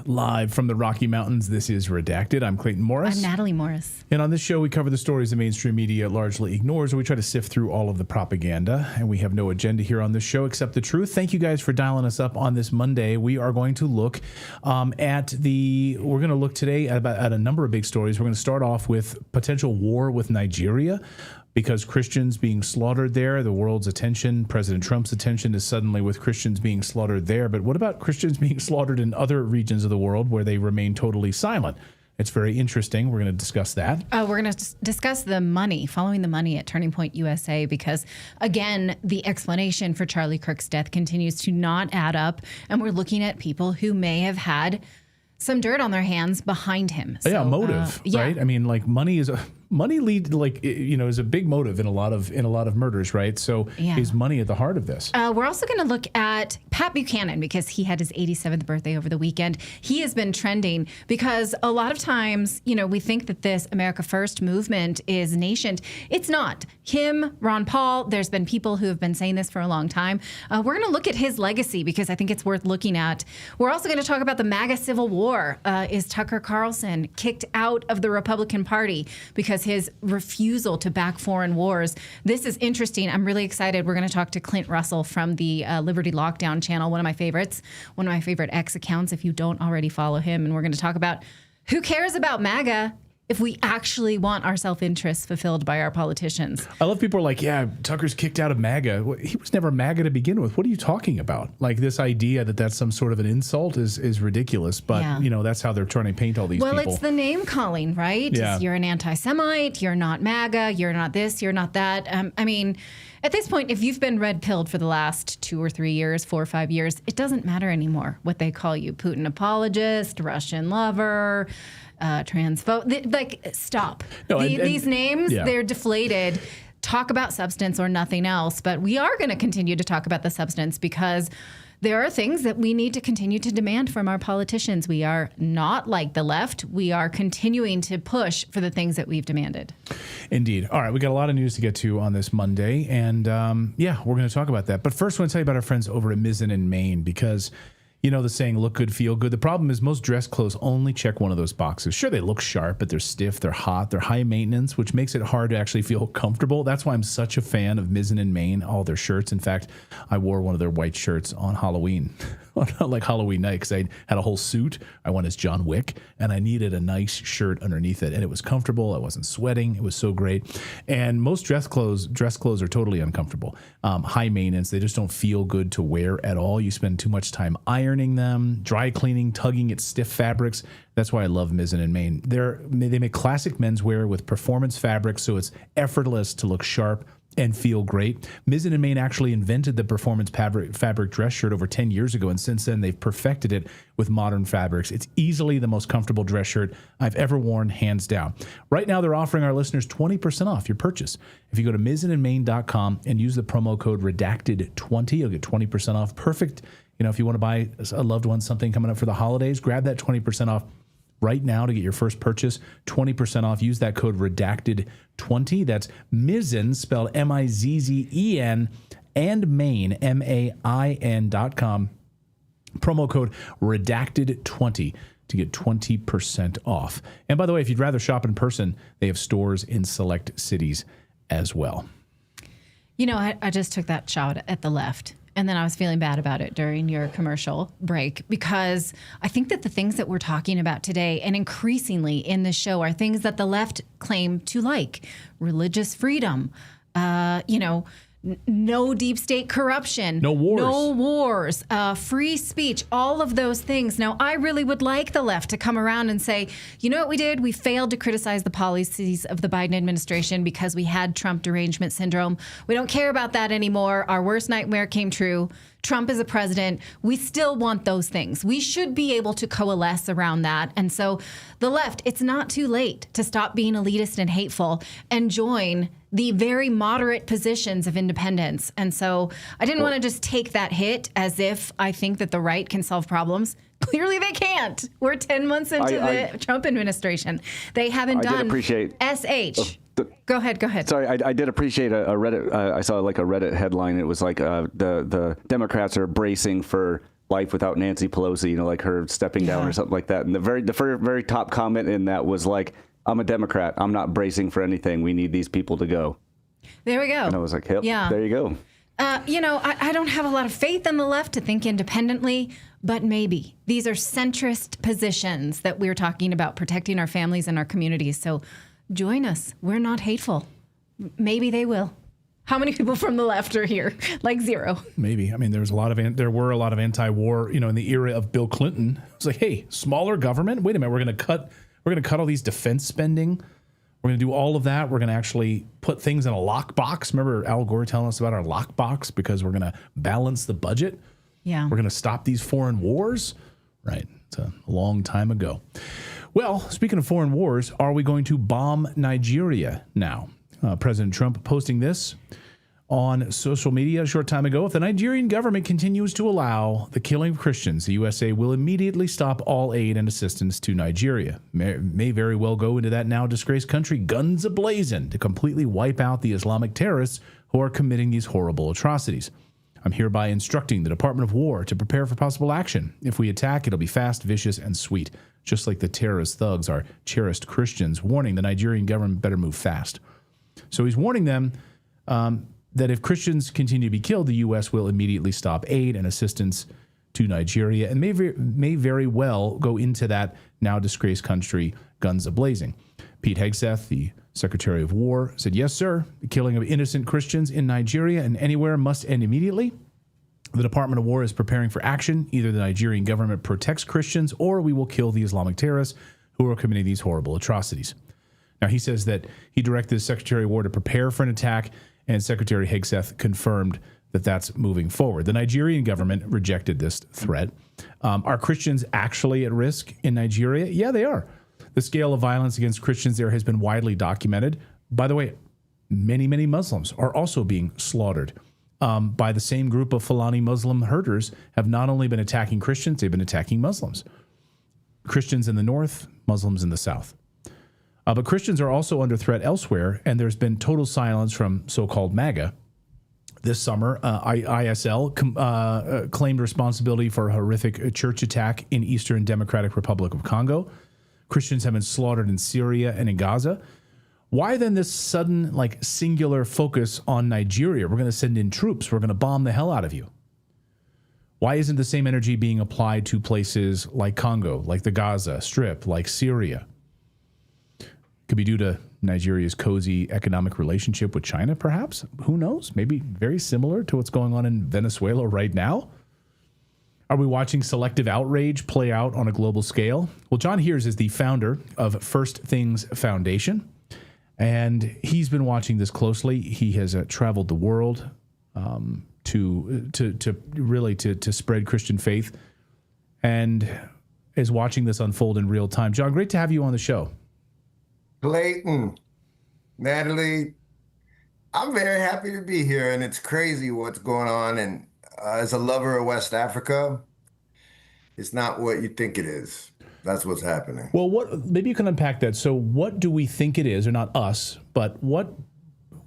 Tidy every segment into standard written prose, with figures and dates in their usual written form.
live from the Rocky Mountains. This is Redacted. I'm Clayton Morris. I'm Natalie Morris. And on this show, we cover the stories the mainstream media largely ignores, and we try to sift through all of the propaganda. And we have no agenda here on this show except the truth. Thank you guys for dialing us up on this Monday. We are going to look today at a number of big stories. We're going to start off with potential war with Nigeria, because Christians being slaughtered there. The world's attention, President Trump's attention, is suddenly with Christians being slaughtered there. But what about Christians being slaughtered in other regions of the world where they remain totally silent? It's very interesting. We're going to discuss that. We're going to discuss the money, following the money at Turning Point USA, because, again, the explanation for Charlie Kirk's death continues to not add up. And we're looking at people who may have had some dirt on their hands behind him. So, motive, right? I mean, like money is a big motive in a lot of murders, right? So is money at the heart of this? We're also going to look at Pat Buchanan, because he had his 87th birthday over the weekend. He has been trending because a lot of times, we think that this America First movement is nascent. It's not. Him, Ron Paul, there's been people who have been saying this for a long time. We're going to look at his legacy because I think it's worth looking at. We're also going to talk about the MAGA Civil War. Is Tucker Carlson kicked out of the Republican Party because his refusal to back foreign wars? This is interesting. I'm really excited. We're going to talk to Clint Russell from the Liberty Lockdown channel, one of my favorites, one of my favorite X accounts if you don't already follow him. And we're going to talk about who cares about MAGA if we actually want our self-interest fulfilled by our politicians. I love people are like, yeah, Tucker's kicked out of MAGA. Well, he was never MAGA to begin with. What are you talking about? Like, this idea that that's some sort of an insult is ridiculous. But, that's how they're trying to paint all these people. Well, it's the name calling, right? Yeah. You're an anti-Semite. You're not MAGA. You're not this. You're not that. At this point, if you've been red-pilled for the last 2 or 3 years, 4 or 5 years, it doesn't matter anymore what they call you. Putin apologist, Russian lover, transphobe. Stop. No, these names, they're deflated. Talk about substance or nothing else. But we are going to continue to talk about the substance because there are things that we need to continue to demand from our politicians. We are not like the left. We are continuing to push for the things that we've demanded. Indeed. All right, we got a lot of news to get to on this Monday, and we're going to talk about that. But first, I want to tell you about our friends over at Mizzen in Maine, because the saying, look good, feel good. The problem is most dress clothes only check one of those boxes. Sure, they look sharp, but they're stiff, they're hot, they're high maintenance, which makes it hard to actually feel comfortable. That's why I'm such a fan of Mizzen in Maine, all their shirts. In fact, I wore one of their white shirts on Halloween, like Halloween night, because I had a whole suit. I went as John Wick, and I needed a nice shirt underneath it, and it was comfortable. I wasn't sweating. It was so great. And most dress clothes are totally uncomfortable. High maintenance. They just don't feel good to wear at all. You spend too much time ironing them, dry cleaning, tugging at stiff fabrics. That's why I love Mizzen in Maine. They make classic menswear with performance fabrics, so it's effortless to look sharp and feel great. Mizzen in Maine actually invented the performance fabric dress shirt over 10 years ago, and since then they've perfected it with modern fabrics. It's easily the most comfortable dress shirt I've ever worn, hands down. Right now they're offering our listeners 20% off your purchase. If you go to mizzenandmaine.com and use the promo code redacted20, you'll get 20% off. Perfect. If you want to buy a loved one something coming up for the holidays, grab that 20% off right now to get your first purchase, 20% off. Use that code redacted20. That's Mizzen, spelled M-I-Z-Z-E-N, and Maine, MAIN.com. Promo code redacted20 to get 20% off. And by the way, if you'd rather shop in person, they have stores in select cities as well. I just took that shot at the left. And then I was feeling bad about it during your commercial break, because I think that the things that we're talking about today and increasingly in this show are things that the left claim to like. Religious freedom, no deep state corruption. No wars. Free speech, all of those things. Now, I really would like the left to come around and say, you know what we did? We failed to criticize the policies of the Biden administration because we had Trump derangement syndrome. We don't care about that anymore. Our worst nightmare came true. Trump is a president. We still want those things. We should be able to coalesce around that. And so the left, it's not too late to stop being elitist and hateful and join the very moderate positions of independence. And so I didn't want to just take that hit as if I think that the right can solve problems. Clearly they can't. We're 10 months into the Trump administration. They haven't done SH. Go ahead. Sorry, I did appreciate a Reddit. I saw like a Reddit headline. It was like the Democrats are bracing for life without Nancy Pelosi, you know, like her stepping down or something like that. And the very top comment in that was like, I'm a Democrat. I'm not bracing for anything. We need these people to go. There we go. And I was like, yep, there you go. You know, I don't have a lot of faith in the left to think independently, but maybe. These are centrist positions that we're talking about, protecting our families and our communities. So join us. We're not hateful. Maybe they will. How many people from the left are here? Like zero. Maybe. I mean, there were a lot of anti-war, you know, in the era of Bill Clinton. It's like, hey, smaller government. Wait a minute, we're going to cut all these defense spending. We're going to do all of that. We're going to actually put things in a lockbox. Remember Al Gore telling us about our lockbox because we're going to balance the budget. Yeah. We're going to stop these foreign wars. Right. It's a long time ago. Well, speaking of foreign wars, are we going to bomb Nigeria now? President Trump posting this on social media a short time ago. If the Nigerian government continues to allow the killing of Christians, the USA will immediately stop all aid and assistance to Nigeria. May very well go into that now disgraced country guns ablazing to completely wipe out the Islamic terrorists who are committing these horrible atrocities. I'm hereby instructing the Department of War to prepare for possible action. If we attack, it'll be fast, vicious, and sweet, just like the terrorist thugs are cherished Christians, warning the Nigerian government better move fast. So he's warning them that if Christians continue to be killed, the U.S. will immediately stop aid and assistance to Nigeria and may very well go into that now disgraced country guns ablazing. Pete Hegseth, the Secretary of War, said, yes, sir, the killing of innocent Christians in Nigeria and anywhere must end immediately. The Department of War is preparing for action. Either the Nigerian government protects Christians or we will kill the Islamic terrorists who are committing these horrible atrocities. Now, he says that he directed the Secretary of War to prepare for an attack, and Secretary Hegseth confirmed that that's moving forward. The Nigerian government rejected this threat. Are Christians actually at risk in Nigeria? Yeah, they are. The scale of violence against Christians there has been widely documented. By the way, many, many Muslims are also being slaughtered by the same group of Fulani Muslim herders have not only been attacking Christians, they've been attacking Muslims. Christians in the north, Muslims in the south. But Christians are also under threat elsewhere, and there's been total silence from so-called MAGA. This summer, ISL claimed responsibility for a horrific church attack in Eastern Democratic Republic of Congo. Christians have been slaughtered in Syria and in Gaza. Why then this sudden, singular focus on Nigeria? We're going to send in troops. We're going to bomb the hell out of you. Why isn't the same energy being applied to places like Congo, like the Gaza Strip, like Syria? Could be due to Nigeria's cozy economic relationship with China, perhaps. Who knows? Maybe very similar to what's going on in Venezuela right now. Are we watching selective outrage play out on a global scale? Well, John Heers is the founder of First Things Foundation, and he's been watching this closely. He has traveled the world to really spread Christian faith, and is watching this unfold in real time. John, great to have you on the show. Clayton, Natalie, I'm very happy to be here, and it's crazy what's going on. And as a lover of West Africa, it's not what you think it is. That's what's happening. Well, maybe you can unpack that. So what do we think it is, or not us, but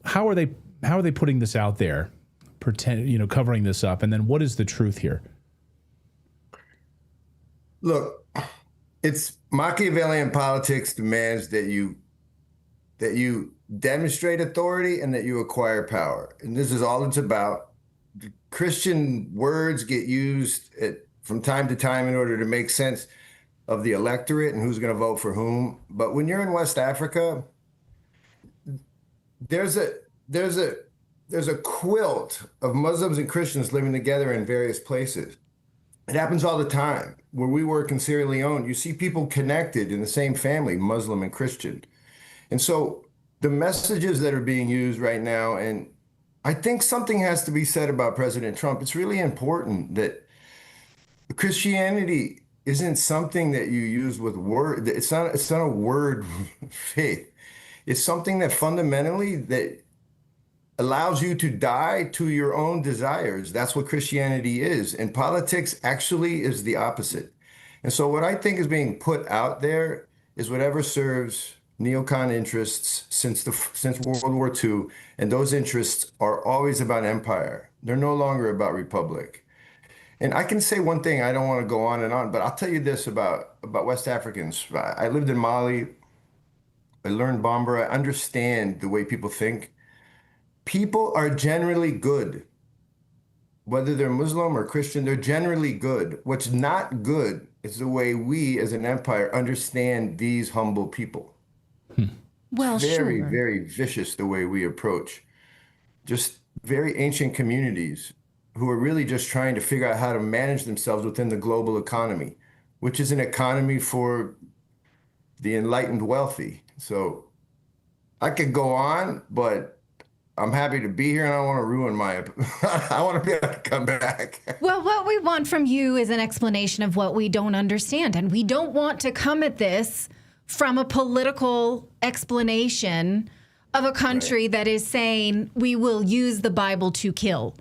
how are they putting this out there, covering this up, and then what is the truth here? Look, it's Machiavellian politics demands that you demonstrate authority and that you acquire power. And this is all it's about. The Christian words get used from time to time in order to make sense of the electorate and who's going to vote for whom. But when you're in West Africa, there's a quilt of Muslims and Christians living together in various places. It happens all the time. Where we work in Sierra Leone, you see people connected in the same family, Muslim and Christian. And so the messages that are being used right now, and I think something has to be said about President Trump. It's really important that Christianity isn't something that you use with word. It's not a word faith. It's something that fundamentally that allows you to die to your own desires. That's what Christianity is. And politics actually is the opposite. And so what I think is being put out there is whatever serves neocon interests since World War II. And those interests are always about empire. They're no longer about republic. And I can say one thing, I don't want to go on and on, but I'll tell you this about West Africans. I lived in Mali. I learned Bambara. I understand the way people think. People are generally good. Whether they're Muslim or Christian, they're generally good. What's not good is the way we as an empire understand these humble people. Well, Very, sure. very vicious the way we approach just very ancient communities who are really just trying to figure out how to manage themselves within the global economy, which is an economy for the enlightened wealthy. So I could go on, but I'm happy to be here and I don't want to ruin my, I want to be able to come back. Well, what we want from you is an explanation of what we don't understand. And we don't want to come at this from a political explanation of a country that is saying we will use the Bible to kill.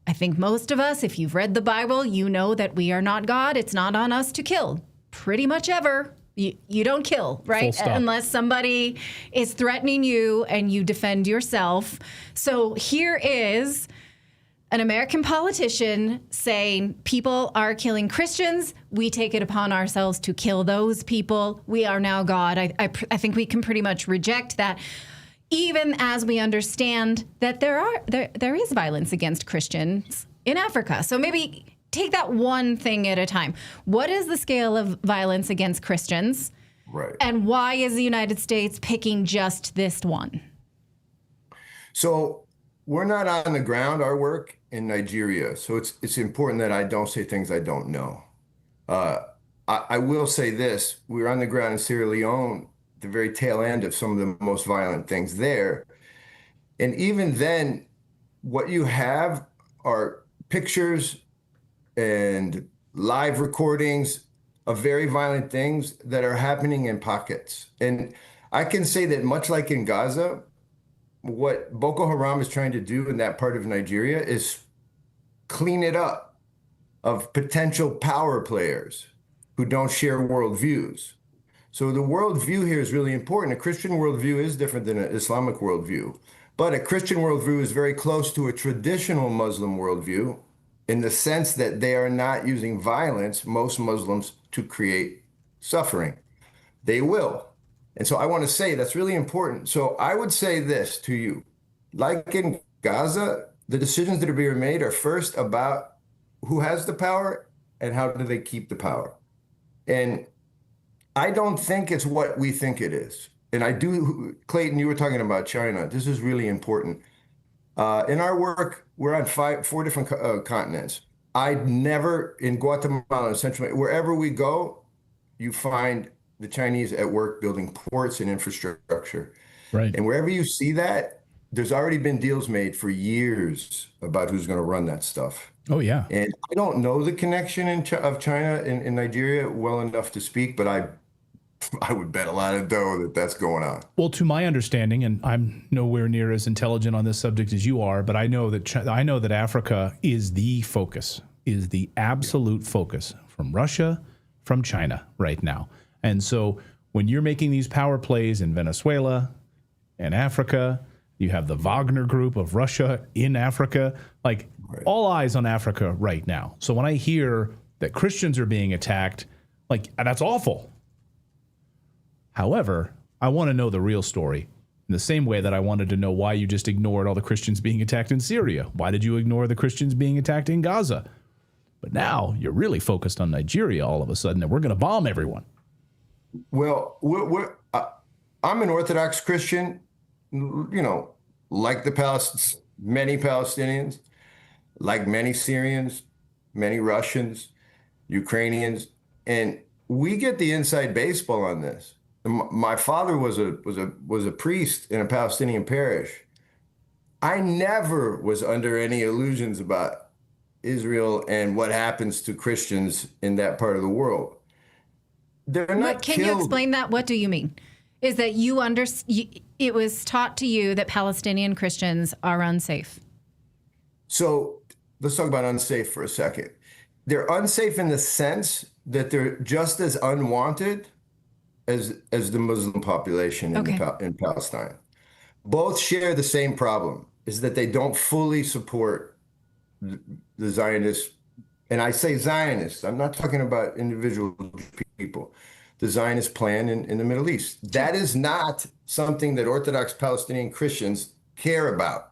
I think most of us, if you've read the Bible, you know that we are not God. It's not on us to kill pretty much ever. You don't kill, right? Unless somebody is threatening you and you defend yourself. So here is an American politician saying people are killing Christians. We take it upon ourselves to kill those people. We are now God. I think we can pretty much reject that, even as we understand that there is violence against Christians in Africa. So maybe take that one thing at a time. What is the scale of violence against Christians? Right. And why is the United States picking just this one? So we're not on the ground, our work in Nigeria. So it's important that I don't say things I don't know. I will say this. We're on the ground in Sierra Leone, the very tail end of some of the most violent things there. And even then, what you have are pictures and live recordings of very violent things that are happening in pockets. And I can say that much like in Gaza, what Boko Haram is trying to do in that part of Nigeria is clean it up of potential power players who don't share worldviews. So the worldview here is really important. A Christian worldview is different than an Islamic worldview, but a Christian worldview is very close to a traditional Muslim worldview in the sense that they are not using violence, most Muslims, to create suffering. They will. And so I want to say that's really important. So I would say this to you, like in Gaza, the decisions that are being made are first about who has the power and how do they keep the power. And I don't think it's what we think it is. And I do, Clayton, you were talking about China. This is really important. In our work, we're on four different continents. I'd never, in Guatemala, Central, wherever we go, you find the Chinese at work building ports and infrastructure. Right. And wherever you see that, there's already been deals made for years about who's going to run that stuff. Oh, yeah. And I don't know the connection of China in Nigeria well enough to speak, but I would bet a lot of dough that that's going on. Well, to my understanding, and I'm nowhere near as intelligent on this subject as you are, but I know that Africa is the focus, is the absolute focus from Russia, from China right now. And so when you're making these power plays in Venezuela and Africa, you have the Wagner group of Russia in Africa, like all eyes on Africa right now. So when I hear that Christians are being attacked, like that's awful. However, I want to know the real story in the same way that I wanted to know why you just ignored all the Christians being attacked in Syria. Why did you ignore the Christians being attacked in Gaza? But now you're really focused on Nigeria all of a sudden, and we're going to bomb everyone. Well, I'm an Orthodox Christian, like many Palestinians, like many Syrians, many Russians, Ukrainians, and we get the inside baseball on this. My father was a priest in a Palestinian parish. I never was under any illusions about Israel and what happens to Christians in that part of the world. They're not Can killed. you explain that? What do you mean? Is that it was taught to you that Palestinian Christians are unsafe? So let's talk about unsafe for a second. They're unsafe in the sense that they're just as unwanted as the Muslim population in Palestine. Both share the same problem, is that they don't fully support the Zionist And I say Zionists, I'm not talking about individual people. The Zionist plan in the Middle East. That is not something that Orthodox Palestinian Christians care about.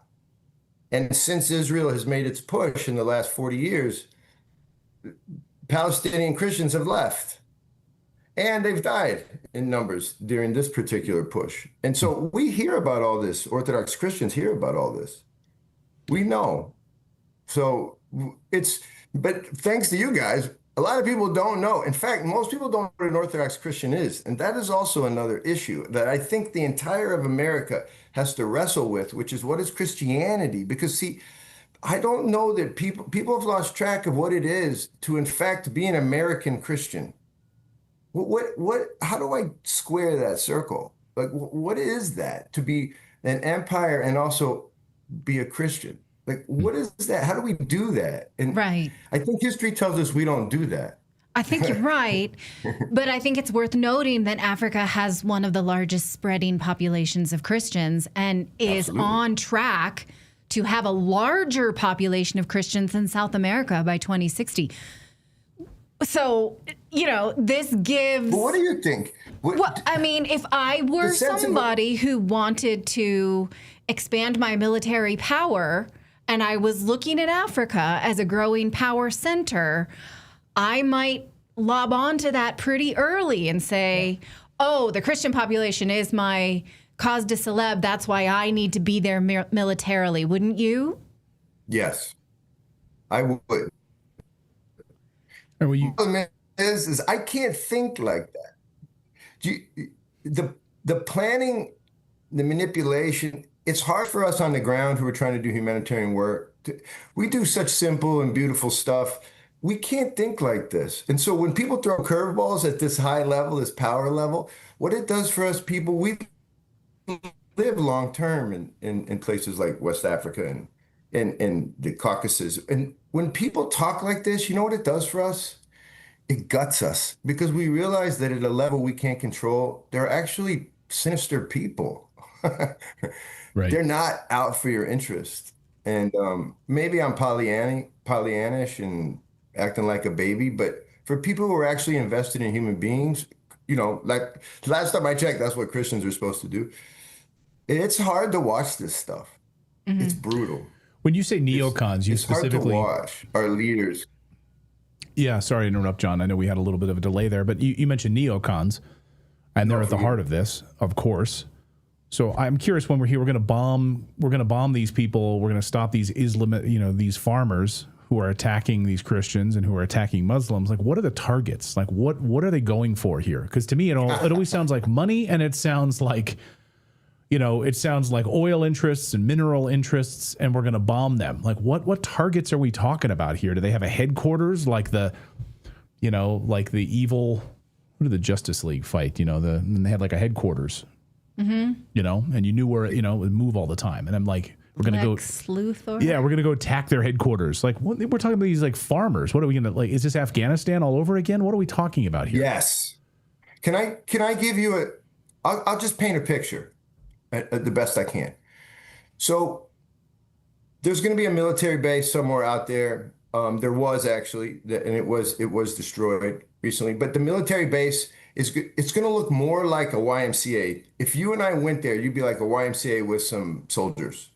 And since Israel has made its push in the last 40 years, Palestinian Christians have left. And they've died in numbers during this particular push. And so we hear about all this. Orthodox Christians hear about all this. We know. So but thanks to you guys, a lot of people don't know. In fact, most people don't know what an Orthodox Christian is. And that is also another issue that I think the entire of America has to wrestle with, which is what is Christianity? Because see, I don't know that people have lost track of what it is to, in fact, be an American Christian. How do I square that circle? Like, what is that to be an empire and also be a Christian? Like, what is that? How do we do that? And right. I think history tells us we don't do that. I think you're right. But I think it's worth noting that Africa has one of the largest spreading populations of Christians and is on track to have a larger population of Christians than South America by 2060. So, this gives... But what do you think? Well, I mean, if I were somebody who wanted to expand my military power and I was looking at Africa as a growing power center, I might lob onto that pretty early and say, oh, the Christian population is my cause de célèbre. That's why I need to be there militarily. Wouldn't you? Yes, I would. The problem is I can't think like that. The planning, the manipulation, it's hard for us on the ground who are trying to do humanitarian work. We do such simple and beautiful stuff. We can't think like this. And so when people throw curveballs at this high level, this power level, what it does for us people, we live long term in places like West Africa and the Caucasus. And when people talk like this, you know what it does for us? It guts us because we realize that at a level we can't control, they're actually sinister people. Right. They're not out for your interest. And maybe I'm Pollyannish and acting like a baby, but for people who are actually invested in human beings, like last time I checked, that's what Christians are supposed to do. It's hard to watch this stuff. Mm-hmm. It's brutal. When you say neocons, you specifically... hard to watch our leaders. Yeah, sorry to interrupt, John. I know we had a little bit of a delay there, but you mentioned neocons, and they're at the heart of this, of course. So I'm curious, when we're here, we're going to bomb these people. We're going to stop these these farmers who are attacking these Christians and who are attacking Muslims. Like, what are the targets? Like, what are they going for here? Because to me, it always sounds like money, and it sounds like, oil interests and mineral interests, and we're going to bomb them. Like, what targets are we talking about here? Do they have a headquarters like the evil? What did the Justice League fight? And they had like a headquarters. Mm-hmm. And you knew where it would move all the time. And I'm like, we're gonna go Luthor. Yeah, we're gonna go attack their headquarters. Like, we're talking about these like farmers. What are we gonna like? Is this Afghanistan all over again? What are we talking about here? Yes. Can I give you I'll just paint a picture at the best I can. So there's going to be a military base somewhere out there. There was actually, and it was destroyed recently. But the military base it's going to look more like a YMCA. If you and I went there, you'd be like a YMCA with some soldiers.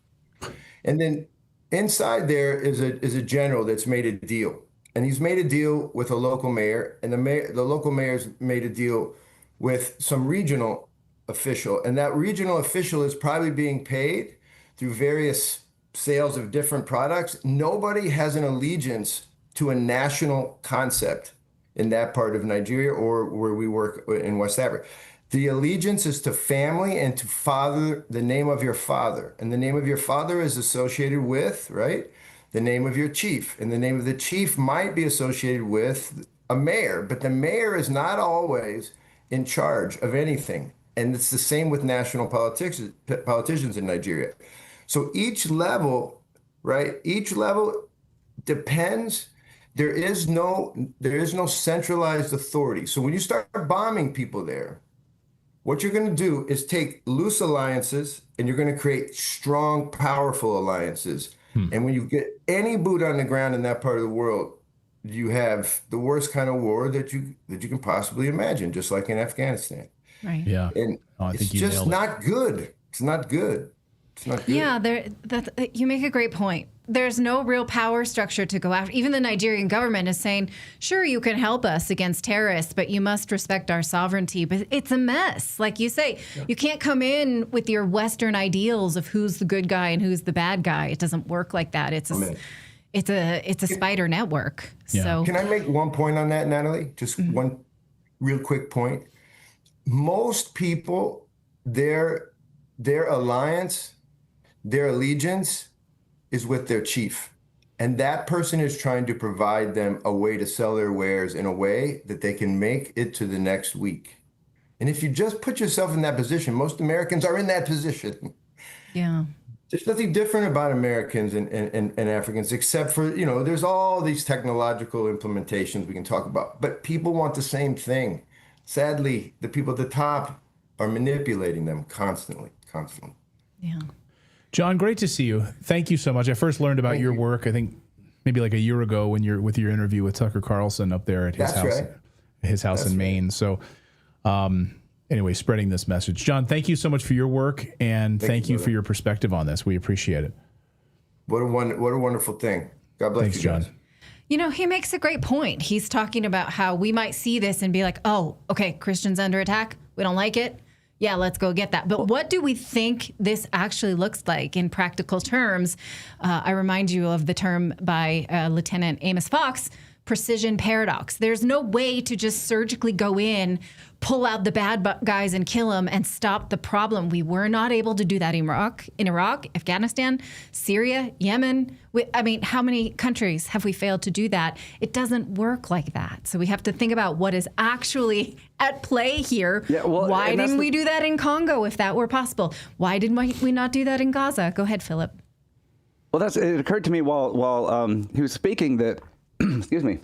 And then inside there is a general that's made a deal, and he's made a deal with a local mayor, and the local mayor's made a deal with some regional official, and that regional official is probably being paid through various sales of different products. Nobody has an allegiance to a national concept in that part of Nigeria or where we work in West Africa. The allegiance is to family and to father, the name of your father. And the name of your father is associated with, right, the name of your chief. And the name of the chief might be associated with a mayor, but the mayor is not always in charge of anything. And it's the same with national politicians in Nigeria. So each level, right, depends. There is no centralized authority. So when you start bombing people there, what you're going to do is take loose alliances and you're going to create strong, powerful alliances. And when you get any boot on the ground in that part of the world, you have the worst kind of war that you can possibly imagine, just like in Afghanistan. Right. Yeah. And I it's think you just nailed it. not good. It's not good. It's not good. Yeah, you make a great point. There's no real power structure to go after. Even the Nigerian government is saying, sure, you can help us against terrorists, but you must respect our sovereignty. But it's a mess. Like you say, you can't come in with your Western ideals of who's the good guy and who's the bad guy. It doesn't work like that. It's a spider network. Yeah. So Can I make one point on that, Natalie? Just one real quick point. Most people, their alliance, their allegiance is with their chief. And that person is trying to provide them a way to sell their wares in a way that they can make it to the next week. And if you just put yourself in that position, most Americans are in that position. yeah. There's nothing different about Americans and Africans, except for, there's all these technological implementations we can talk about. But people want the same thing. Sadly, the people at the top are manipulating them constantly. Yeah. John, great to see you. Thank you so much. I first learned about your work, I think, maybe like a year ago when you're with your interview with Tucker Carlson up there at his house, his house in Maine. So, anyway, spreading this message. John, thank you so much for your work, and thank you for your perspective on this. We appreciate it. What a wonderful thing. God bless Thanks, you guys. John. He makes a great point. He's talking about how we might see this and be like, oh, okay, Christians under attack. We don't like it. Yeah, let's go get that. But what do we think this actually looks like in practical terms? I remind you of the term by Lieutenant Amos Fox, precision paradox. There's no way to just surgically go in, pull out the bad guys and kill them and stop the problem. We were not able to do that in Iraq, Afghanistan, Syria, Yemen. How many countries have we failed to do that? It doesn't work like that. So we have to think about what is actually at play here. Yeah, well, why didn't we do that in Congo if that were possible? Why didn't we not do that in Gaza? Go ahead, Philip. Well, it occurred to me while he was speaking that, excuse me.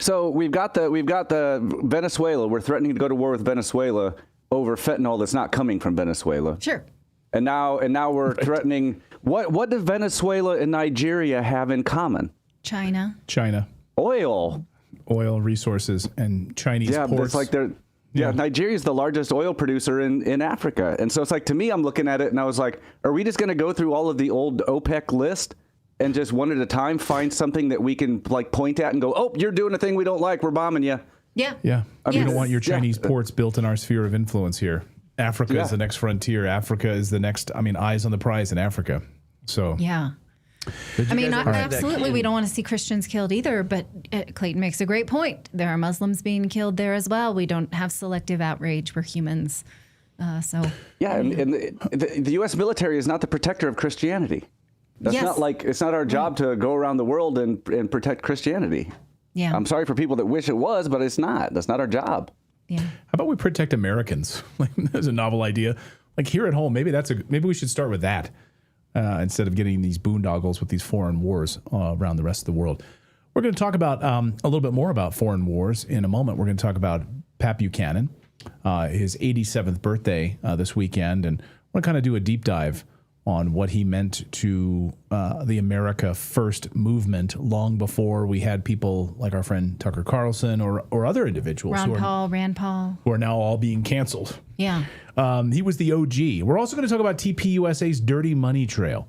So we've got the Venezuela. We're threatening to go to war with Venezuela over fentanyl that's not coming from Venezuela. Sure. And now we're threatening. What do Venezuela and Nigeria have in common? China. Oil Resources and Chinese ports. It's like Nigeria is the largest oil producer in Africa. And so it's like, to me, I'm looking at it and I was like, are we just going to go through all of the old OPEC list and just one at a time find something that we can like point at and go, oh, you're doing a thing we don't like, we're bombing you. Yeah. Yeah. We don't want your Chinese ports built in our sphere of influence here. Africa is the next frontier. Africa is the next, eyes on the prize in Africa. So. Yeah. Absolutely, we don't want to see Christians killed either, but Clayton makes a great point. There are Muslims being killed there as well. We don't have selective outrage. We're humans. And the U.S. military is not the protector of Christianity. That's not like, it's not our job to go around the world and protect Christianity. Yeah. I'm sorry for people that wish it was, but it's not. That's not our job. Yeah. How about we protect Americans? Like, that's a novel idea. Like here at home, maybe we should start with that instead of getting these boondoggles with these foreign wars around the rest of the world. We're going to talk about a little bit more about foreign wars in a moment. We're going to talk about Pat Buchanan, his 87th birthday this weekend, and we're going to kind of do a deep dive on what he meant to the America First movement long before we had people like our friend Tucker Carlson or other individuals Rand Paul, who are now all being canceled. Yeah. He was the OG. We're also going to talk about TPUSA's dirty money trail.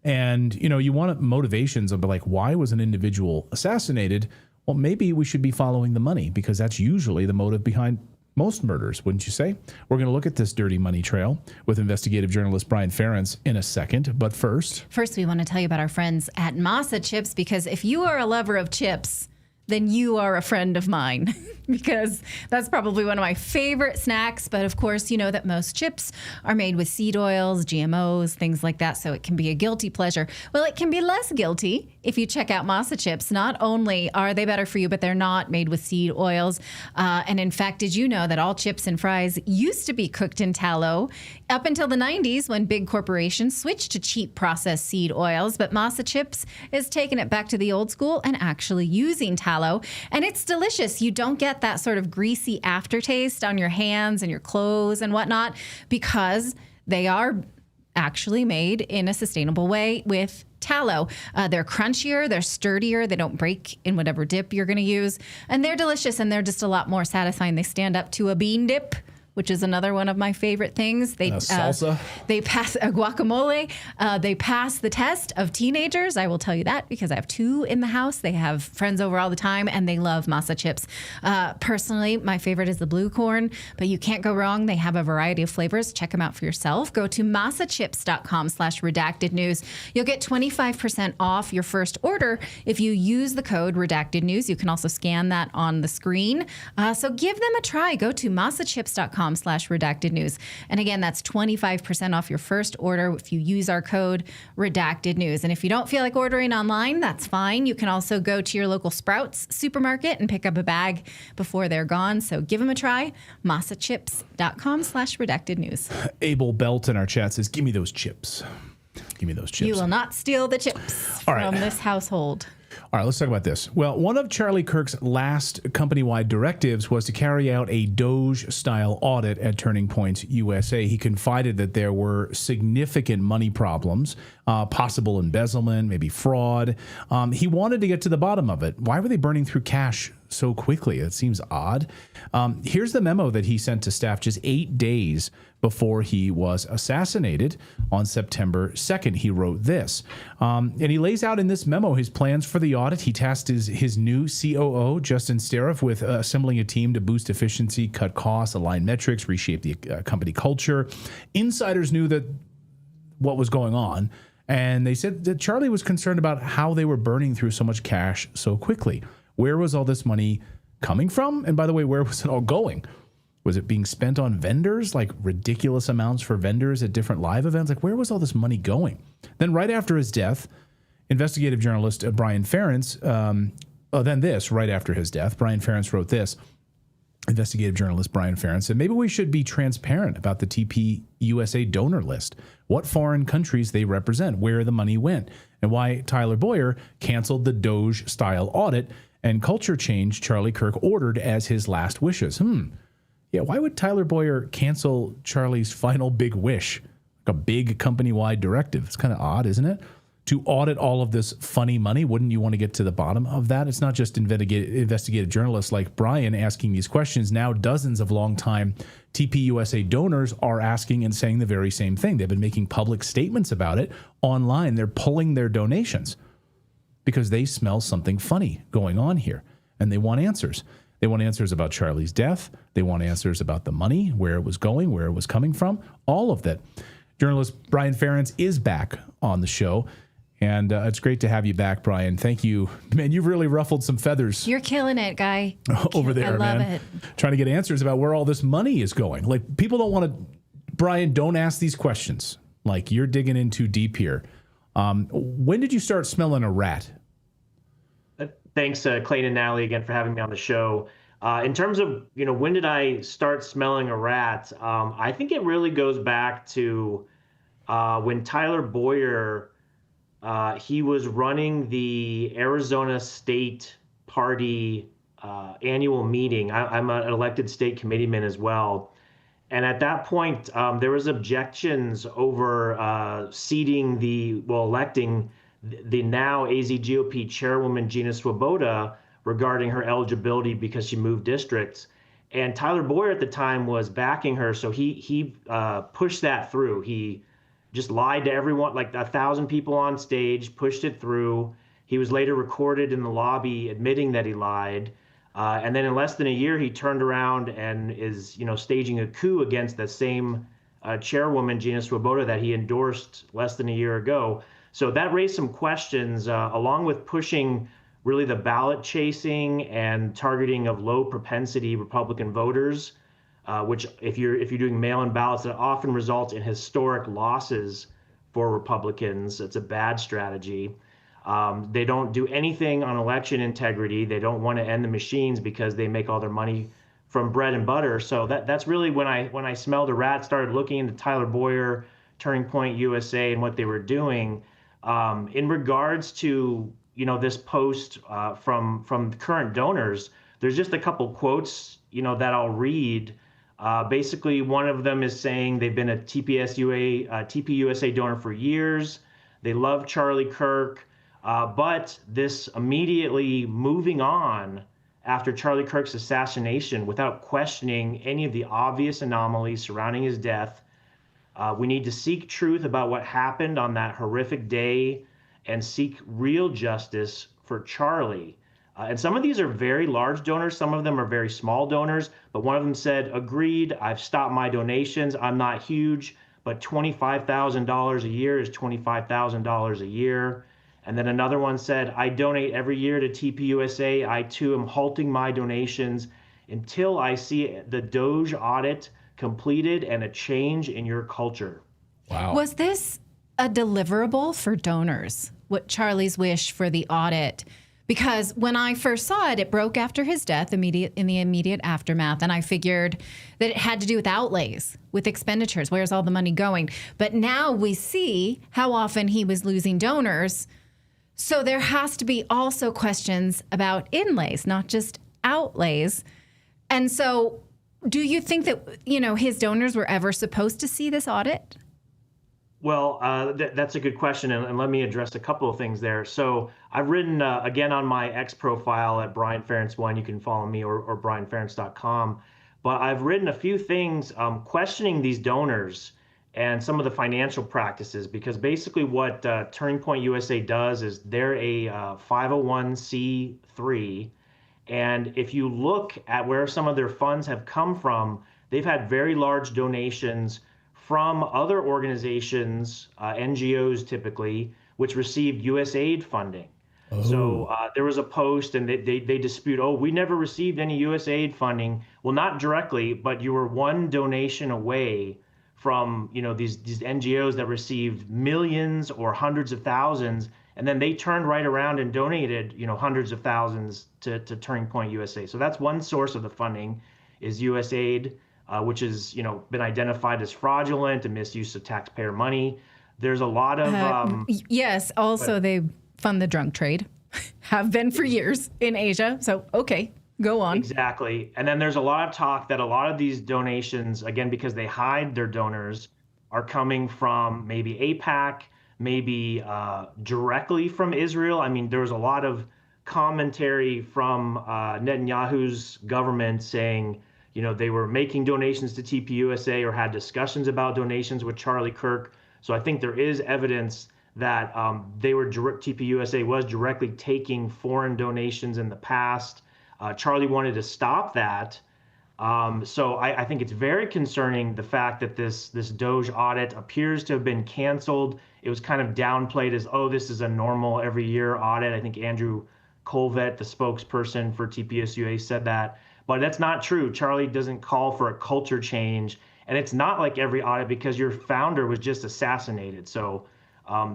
And, you want motivations of like, why was an individual assassinated? Well, maybe we should be following the money because that's usually the motive behind most murders, wouldn't you say? We're going to look at this dirty money trail with investigative journalist Brian Ferentz in a second. But first, we want to tell you about our friends at Masa Chips, because if you are a lover of chips, then you are a friend of mine, because that's probably one of my favorite snacks. But of course, you know that most chips are made with seed oils, GMOs, things like that. So it can be a guilty pleasure. Well, it can be less guilty if you check out Masa Chips. Not only are they better for you, but they're not made with seed oils. And in fact, did you know that all chips and fries used to be cooked in tallow up until the 90s when big corporations switched to cheap processed seed oils? But Masa Chips is taking it back to the old school and actually using tallow. And it's delicious. You don't get that sort of greasy aftertaste on your hands and your clothes and whatnot, because they are actually made in a sustainable way with tallow. They're crunchier, they're sturdier, they don't break in whatever dip you're going to use, and they're delicious, and they're just a lot more satisfying. They stand up to a bean dip, which is another one of my favorite things. They salsa. They pass a guacamole. They pass the test of teenagers. I will tell you that because I have 2 in the house. They have friends over all the time, and they love masa chips. Personally, my favorite is the blue corn, but you can't go wrong. They have a variety of flavors. Check them out for yourself. Go to masachips.com/redacted news. You'll get 25% off your first order if you use the code redacted news. You can also scan that on the screen. So give them a try. Go to masachips.com/redacted news. And again, that's 25% off your first order if you use our code redacted news. And if you don't feel like ordering online, that's fine. You can also go to your local Sprouts supermarket and pick up a bag before they're gone. So give them a try. masachips.com/redacted news. Abel Belt in our chat says, give me those chips. Give me those chips. You will not steal the chips from this household. All right, let's talk about this. Well, one of Charlie Kirk's last company-wide directives was to carry out a Doge-style audit at Turning Point USA. He confided that there were significant money problems, possible embezzlement, maybe fraud. He wanted to get to the bottom of it. Why were they burning through cash so quickly? It seems odd. Here's the memo that he sent to staff just 8 days before he was assassinated on September 2nd. He wrote this. And he lays out in this memo his plans for the audit. He tasked his new COO, Justin Stariff, with assembling a team to boost efficiency, cut costs, align metrics, reshape the company culture. Insiders knew that what was going on, and they said that Charlie was concerned about how they were burning through so much cash so quickly. Where was all this money coming from? And by the way, where was it all going? Was it being spent on vendors, like ridiculous amounts for vendors at different live events? Like, where was all this money going? Then right after his death, investigative journalist Brian Ferentz, right after his death, Brian Ferentz wrote this. Investigative journalist Brian Ferentz said, maybe we should be transparent about the TP USA donor list, what foreign countries they represent, where the money went, and why Tyler Boyer canceled the Doge-style audit and culture change Charlie Kirk ordered as his last wishes. Yeah, why would Tyler Boyer cancel Charlie's final big wish? Like a big company-wide directive. It's kind of odd, isn't it? To audit all of this funny money, wouldn't you want to get to the bottom of that? It's not just investigative journalists like Brian asking these questions. Now dozens of longtime TPUSA donors are asking and saying the very same thing. They've been making public statements about it online. They're pulling their donations because they smell something funny going on here, and they want answers. They want answers about Charlie's death. They want answers about the money, where it was going, where it was coming from, all of that. Journalist Brian Ferentz is back on the show, and it's great to have you back, Brian. Thank you. Man, you've really ruffled some feathers. You're killing it, guy. Over there, man. I love it. Trying to get answers about where all this money is going. Like, people don't want to, Brian, don't ask these questions. Like, you're digging in too deep here. When did you start smelling a rat? Thanks, Clayton and Natalie, again, for having me on the show. In terms of, when did I start smelling a rat? I think it really goes back to when Tyler Boyer, he was running the Arizona State Party annual meeting. I'm an elected state committeeman as well. And at that point, there was objections over electing the now AZ GOP chairwoman, Gina Swoboda, regarding her eligibility because she moved districts. And Tyler Boyer at the time was backing her, so he pushed that through. He just lied to everyone, like 1,000 people on stage, pushed it through. He was later recorded in the lobby admitting that he lied. And then in less than a year, he turned around and is, staging a coup against the same chairwoman, Gina Swoboda, that he endorsed less than a year ago. So that raised some questions, along with pushing really the ballot chasing and targeting of low propensity Republican voters, which if you're doing mail-in ballots, that often results in historic losses for Republicans. It's a bad strategy. They don't do anything on election integrity. They don't want to end the machines because they make all their money from bread and butter. So that's really when I smelled a rat, started looking into Tyler Boyer, Turning Point USA, and what they were doing. In regards to this post from current donors, there's just a couple quotes that I'll read. Basically, one of them is saying they've been a TPUSA donor for years. They love Charlie Kirk. But this immediately moving on after Charlie Kirk's assassination without questioning any of the obvious anomalies surrounding his death. We need to seek truth about what happened on that horrific day and seek real justice for Charlie. And some of these are very large donors. Some of them are very small donors. But one of them said, agreed, I've stopped my donations. I'm not huge, but $25,000 a year is $25,000 a year. And then another one said, I donate every year to TPUSA. I too am halting my donations until I see the Doge audit completed and a change in your culture. Wow. Was this a deliverable for donors? What Charlie's wish for the audit? Because when I first saw it, it broke after his death, in the immediate aftermath, and I figured that it had to do with outlays, with expenditures. Where's all the money going? But now we see how often he was losing donors. So there has to be also questions about inlays, not just outlays. And so do you think that, his donors were ever supposed to see this audit? Well, that's a good question, and let me address a couple of things there. So I've written, again, on my X profile at Brian Ferentz 1, you can follow me, or brianferentz.com, but I've written a few things questioning these donors and some of the financial practices, because basically what Turning Point USA does is they're a 501c3, and if you look at where some of their funds have come from, they've had very large donations from other organizations, NGOs typically, which received USAID funding. Oh. So there was a post and they dispute, we never received any USAID funding. Well, not directly, but you were one donation away from these NGOs that received millions or hundreds of thousands, and then they turned right around and donated hundreds of thousands to Turning Point USA. So that's one source of the funding, is USAID. Which has been identified as fraudulent and misuse of taxpayer money. There's a lot of yes. Also, they fund the drug trade, have been for years in Asia. So okay, go on. Exactly. And then there's a lot of talk that a lot of these donations, again because they hide their donors, are coming from maybe AIPAC, maybe directly from Israel. I mean, there was a lot of commentary from Netanyahu's government saying, they were making donations to TPUSA or had discussions about donations with Charlie Kirk. So I think there is evidence that TPUSA was directly taking foreign donations in the past. Charlie wanted to stop that. So I think it's very concerning, the fact that this Doge audit appears to have been canceled. It was kind of downplayed as, this is a normal every year audit. I think Andrew Colvett, the spokesperson for TPUSA, said that. But that's not true. Charlie doesn't call for a culture change. And it's not like every audit, because your founder was just assassinated. So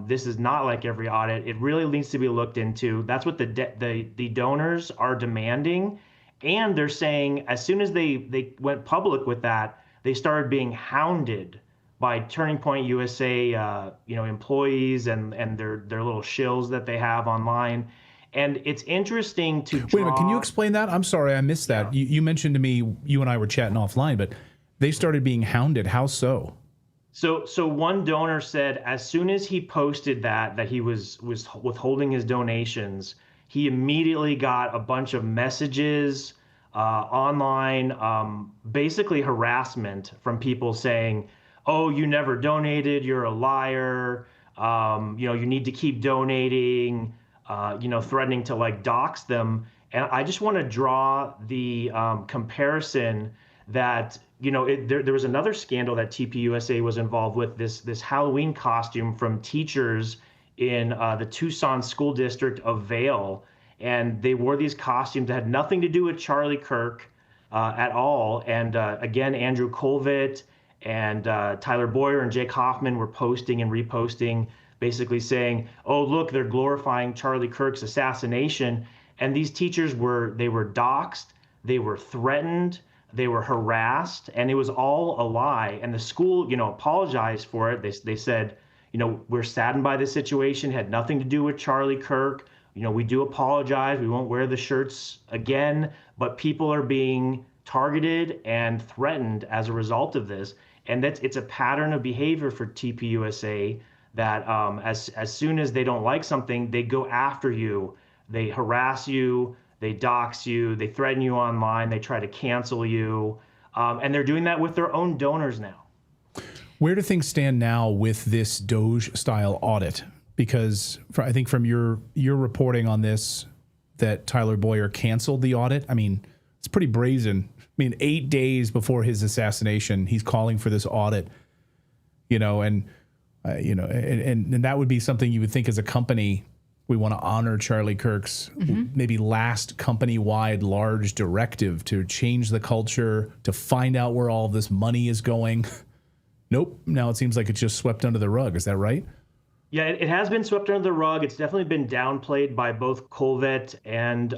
this is not like every audit. It really needs to be looked into. That's what the donors are demanding. And they're saying as soon as they went public with that, they started being hounded by Turning Point USA employees and their little shills that they have online. And it's interesting to draw... Wait a minute, can you explain that? I'm sorry, I missed that. Yeah. You mentioned to me, you and I were chatting offline, but they started being hounded. How so? So one donor said as soon as he posted that he was withholding his donations, he immediately got a bunch of messages online, basically harassment from people saying, you never donated, you're a liar, you need to keep donating, threatening to dox them. And I just want to draw the comparison that, there was another scandal that TPUSA was involved with, this Halloween costume from teachers in the Tucson School District of Vail. And they wore these costumes that had nothing to do with Charlie Kirk at all. And again, Andrew Colvett and Tyler Boyer and Jake Hoffman were posting and reposting, basically saying, look, they're glorifying Charlie Kirk's assassination. And these teachers were doxxed, they were threatened, they were harassed, and it was all a lie. And the school, apologized for it. They said, we're saddened by this situation, it had nothing to do with Charlie Kirk. We do apologize, we won't wear the shirts again, but people are being targeted and threatened as a result of this. And it's a pattern of behavior for TPUSA that as soon as they don't like something, they go after you, they harass you, they dox you, they threaten you online, they try to cancel you, and they're doing that with their own donors now. Where do things stand now with this Doge-style audit? Because I think from your reporting on this, that Tyler Boyer canceled the audit. I mean, it's pretty brazen. I mean, 8 days before his assassination, he's calling for this audit. And that would be something you would think as a company, we want to honor Charlie Kirk's maybe last company-wide large directive to change the culture, to find out where all of this money is going. Nope. Now it seems like it's just swept under the rug. Is that right? Yeah, it has been swept under the rug. It's definitely been downplayed by both Colvett and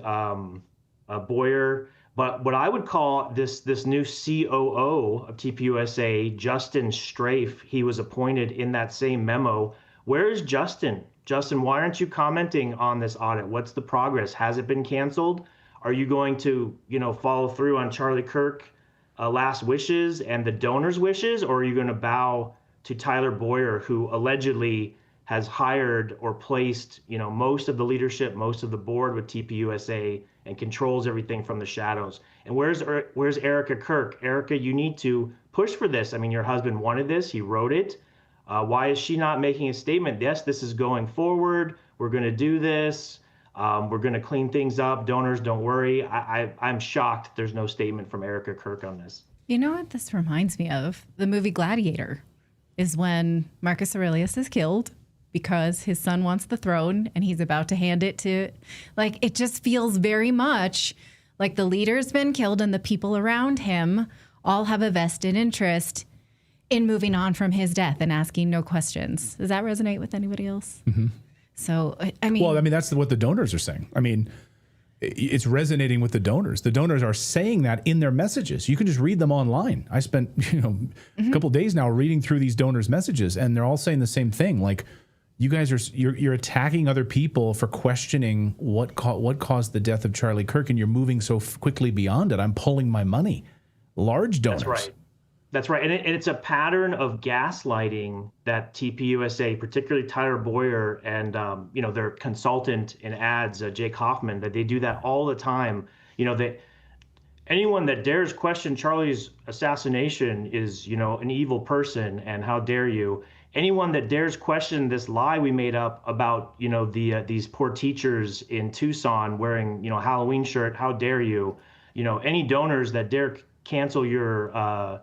Boyer. But what I would call this new COO of TPUSA, Justin Strafe, he was appointed in that same memo. Where is Justin? Justin, why aren't you commenting on this audit? What's the progress? Has it been canceled? Are you going to, follow through on Charlie Kirk last wishes and the donors' wishes, or are you going to bow to Tyler Boyer, who allegedly has hired or placed, most of the leadership, most of the board with TPUSA, and controls everything from the shadows? And where's Erica Kirk? Erica, you need to push for this. I mean, your husband wanted this. He wrote it. Why is she not making a statement? Yes, this is going forward. We're going to do this. We're going to clean things up. Donors, don't worry. I'm shocked there's no statement from Erica Kirk on this. You know what this reminds me of? The movie Gladiator is when Marcus Aurelius is killed because his son wants the throne and he's about to hand it to, it just feels very much like the leader's been killed and the people around him all have a vested interest in moving on from his death and asking no questions. Does that resonate with anybody else? Mm-hmm. So, I mean, that's what the donors are saying. I mean, it's resonating with the donors. The donors are saying that in their messages. You can just read them online. I spent, a couple days now reading through these donors' messages, and they're all saying the same thing. Like, you guys you're attacking other people for questioning what caused the death of Charlie Kirk, and you're moving so quickly beyond it. I'm pulling my money. Large donors. That's right. And it's a pattern of gaslighting that TPUSA, particularly Tyler Boyer and, their consultant in ads, Jake Hoffman, that they do that all the time. Anyone that dares question Charlie's assassination is, an evil person, and how dare you? Anyone that dares question this lie we made up about, these poor teachers in Tucson wearing, Halloween shirt, how dare you? Any donors that dare cancel your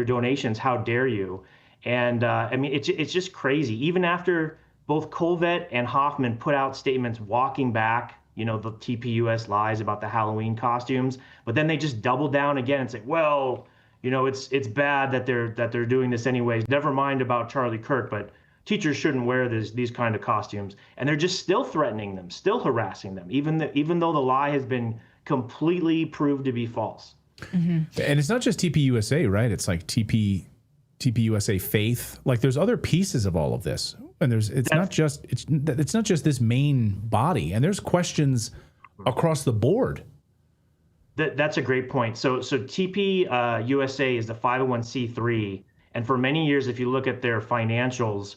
donations, how dare you? And it's just crazy. Even after both Colvett and Hoffman put out statements walking back, the TPUS lies about the Halloween costumes, but then they just double down again and say, well, it's bad that they're doing this anyways. Never mind about Charlie Kirk, but teachers shouldn't wear these kind of costumes. And they're just still threatening them, still harassing them, even though the lie has been completely proved to be false. Mm-hmm. And it's not just TPUSA, right? It's like TPUSA Faith. Like, there's other pieces of all of this, and it's not just this main body. And there's questions across the board. That's a great point. So TPUSA is the 501c3, and for many years, if you look at their financials,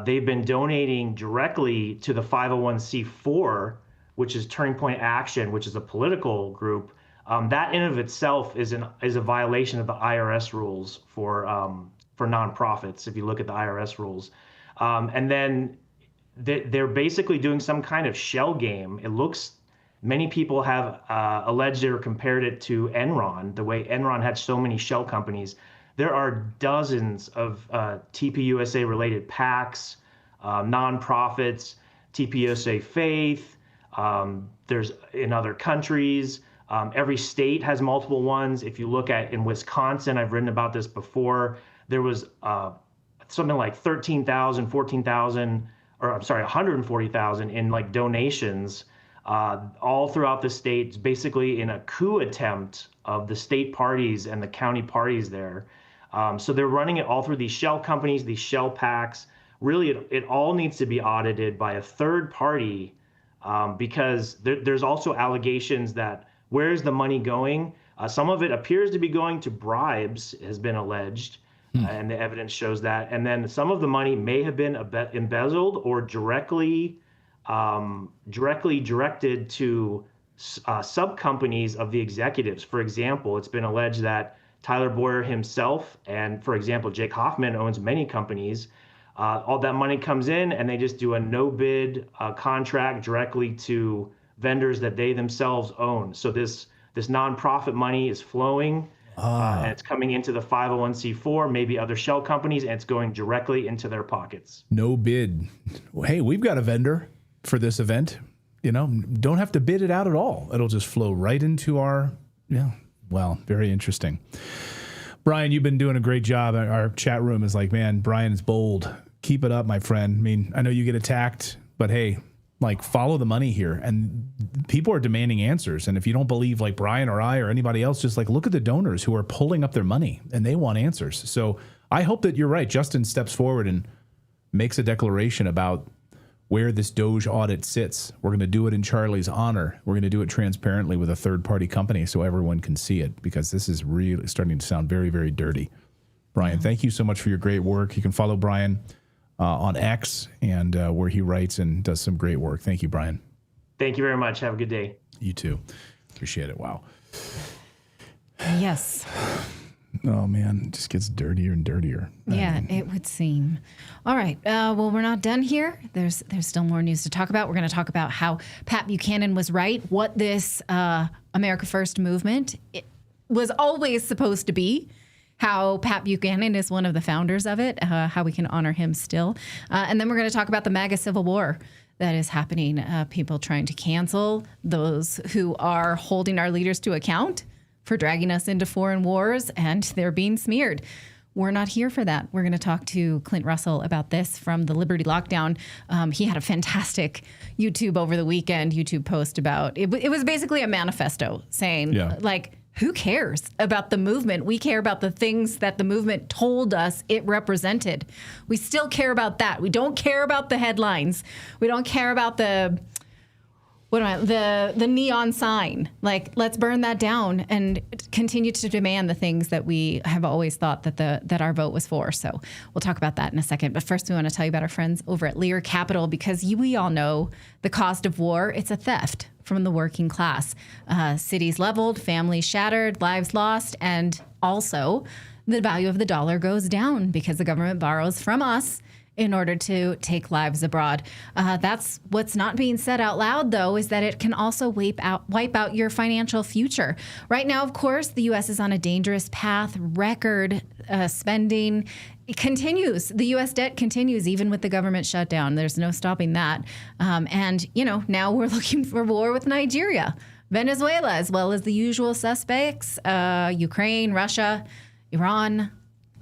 they've been donating directly to the 501c4, which is Turning Point Action, which is a political group. That in of itself is a violation of the IRS rules for nonprofits. If you look at the IRS rules, and then they're basically doing some kind of shell game. It looks. Many people have alleged or compared it to Enron, the way Enron had so many shell companies. There are dozens of TPUSA related PACs, nonprofits, TPUSA Faith. There's in other countries. Every state has multiple ones. If you look at in Wisconsin, I've written about this before, there was something like 13,000, 14,000, or I'm sorry, 140,000 in like donations all throughout the states, basically in a coup attempt of the state parties and the county parties there. So they're running it all through these shell companies, these shell PACs. Really, it all needs to be audited by a third party because there's also allegations that where's the money going? Some of it appears to be going to bribes, has been alleged. and the evidence shows that. And then some of the money may have been embezzled or directly directed to sub companies of the executives. For example, it's been alleged that Tyler Boyer himself and, for example, Jake Hoffman owns many companies. All that money comes in and they just do a no bid contract directly to vendors that they themselves own. So this nonprofit money is flowing and it's coming into the 501c4, maybe other shell companies, and it's going directly into their pockets. No bid. Hey, we've got a vendor for this event. Don't have to bid it out at all. It'll just flow right into our, very interesting. Brian, you've been doing a great job. Our chat room is like, man, Brian is bold. Keep it up, my friend. I mean, I know you get attacked, but hey, follow the money here. And people are demanding answers. And if you don't believe like Brian or I or anybody else, just look at the donors who are pulling up their money and they want answers. So I hope that you're right. Justin steps forward and makes a declaration about where this Doge audit sits. We're going to do it in Charlie's honor. We're going to do it transparently with a third-party company so everyone can see it, because this is really starting to sound very, very dirty. Brian, thank you so much for your great work. You can follow Brian on X and where he writes and does some great work. Thank you, Brian. Thank you very much. Have a good day. You too. Appreciate it. Wow. Yes. Oh, man, it just gets dirtier and dirtier. Yeah, it would seem. All right. Well, we're not done here. There's still more news to talk about. We're going to talk about how Pat Buchanan was right, what this America First movement was always supposed to be, how Pat Buchanan is one of the founders of it, how we can honor him still. And then we're going to talk about the MAGA Civil War that is happening, people trying to cancel those who are holding our leaders to account for dragging us into foreign wars, and they're being smeared. We're not here for that. We're going to talk to Clint Russell about this from the Liberty Lockdown. He had a fantastic YouTube over the weekend, YouTube post about it. It was basically a manifesto saying, who cares about the movement? We care about the things that the movement told us it represented. We still care about that. We don't care about the headlines. We don't care about the neon sign. Let's burn that down and continue to demand the things that we have always thought that our vote was for. So we'll talk about that in a second. But first, we want to tell you about our friends over at Lear Capital, because we all know the cost of war. It's a theft from the working class. Cities leveled, families shattered, lives lost, and also the value of the dollar goes down because the government borrows from us in order to take lives abroad. That's what's not being said out loud, though, is that it can also wipe out your financial future. Right now, of course, the U.S. is on a dangerous path. Record spending continues. The U.S. debt continues, even with the government shutdown. There's no stopping that. And now we're looking for war with Nigeria, Venezuela, as well as the usual suspects, Ukraine, Russia, Iran.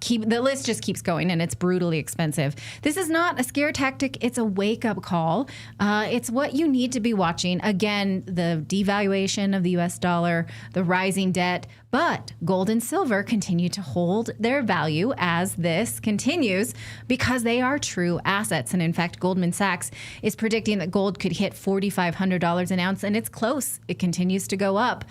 The list just keeps going, and it's brutally expensive. This is not a scare tactic. It's a wake-up call. It's what you need to be watching. Again, the devaluation of the U.S. dollar, the rising debt, but gold and silver continue to hold their value as this continues because they are true assets. And in fact, Goldman Sachs is predicting that gold could hit $4,500 an ounce, and it's close. It continues to go up.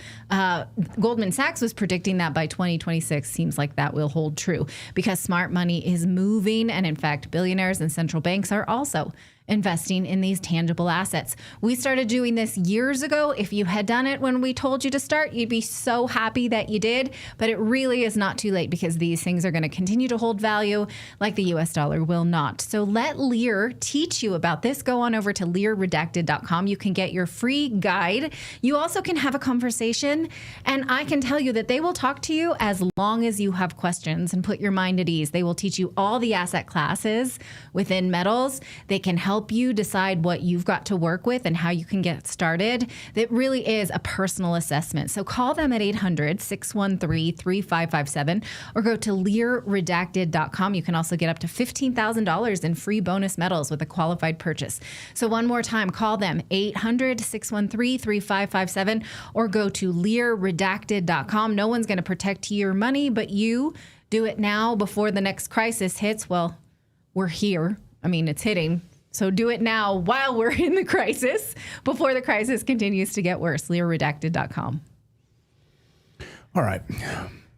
Goldman Sachs was predicting that by 2026. Seems like that will hold true because smart money is moving. And in fact, billionaires and central banks are also investing in these tangible assets. We started doing this years ago. If you had done it when we told you to start, you'd be so happy that you did. But it really is not too late because these things are going to continue to hold value like the U.S. dollar will not. So let Lear teach you about this. Go on over to LearRedacted.com. You can get your free guide. You also can have a conversation, and I can tell you that they will talk to you as long as you have questions and put your mind at ease. They will teach you all the asset classes within metals. They can help you decide what you've got to work with and how you can get started. It really is a personal assessment. So call them at 800-613-3557 or go to LearRedacted.com. You can also get up to $15,000 in free bonus metals with a qualified purchase. So one more time, call them 800-613-3557 or go to LearRedacted.com. No one's going to protect your money, but you do it now before the next crisis hits. Well, we're here. I mean, it's hitting. So do it now while we're in the crisis, before the crisis continues to get worse. LearRedacted.com. All right.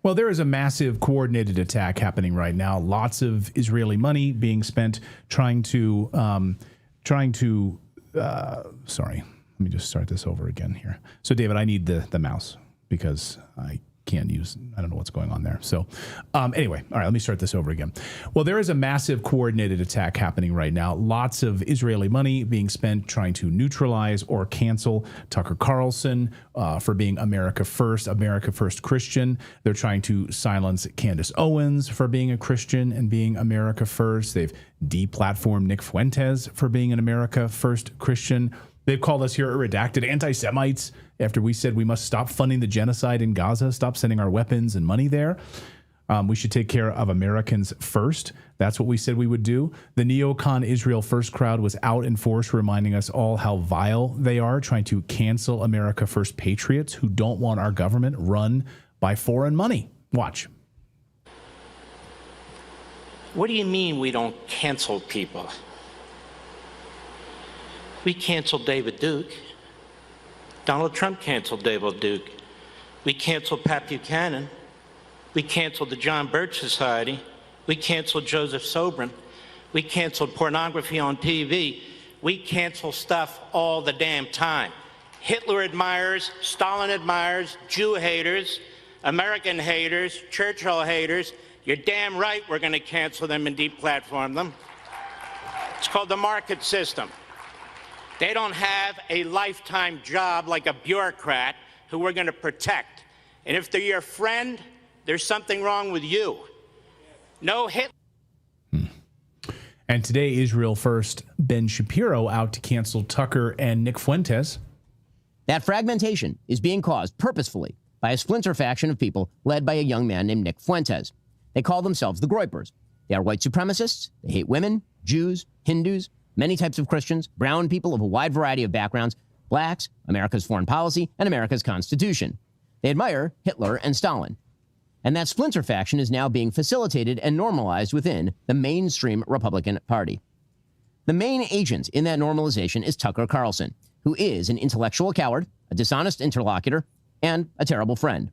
Well, there is a massive coordinated attack happening right now. Lots of Israeli money being spent trying to sorry, let me just start this over again here. So, David, I need the mouse because I don't know what's going on there. So anyway, all right, let me start this over again. Well, there is a massive coordinated attack happening right now. Lots of Israeli money being spent trying to neutralize or cancel Tucker Carlson for being America First Christian. They're trying to silence Candace Owens for being a Christian and being America First. They've deplatformed Nick Fuentes for being an America First Christian. They've called us here at Redacted anti-Semites after we said we must stop funding the genocide in Gaza, stop sending our weapons and money there. We should take care of Americans first. That's what we said we would do. The neocon Israel First crowd was out in force reminding us all how vile they are, trying to cancel America First patriots who don't want our government run by foreign money. Watch. What do you mean we don't cancel people? We canceled David Duke. Donald Trump canceled David Duke. We canceled Pat Buchanan. We canceled the John Birch Society. We canceled Joseph Sobran. We canceled pornography on TV. We cancel stuff all the damn time. Hitler admirers, Stalin admirers, Jew haters, American haters, Churchill haters. You're damn right we're going to cancel them and deplatform them. It's called the market system. They don't have a lifetime job like a bureaucrat who we're going to protect. And if they're your friend, there's something wrong with you. No hit. And today, Israel First Ben Shapiro out to cancel Tucker and Nick Fuentes. That fragmentation is being caused purposefully by a splinter faction of people led by a young man named Nick Fuentes. They call themselves the Groypers. They are white supremacists. They hate women, Jews, Hindus, many types of Christians, brown people of a wide variety of backgrounds, blacks, America's foreign policy, and America's Constitution. They admire Hitler and Stalin. And that splinter faction is now being facilitated and normalized within the mainstream Republican Party. The main agent in that normalization is Tucker Carlson, who is an intellectual coward, a dishonest interlocutor, and a terrible friend.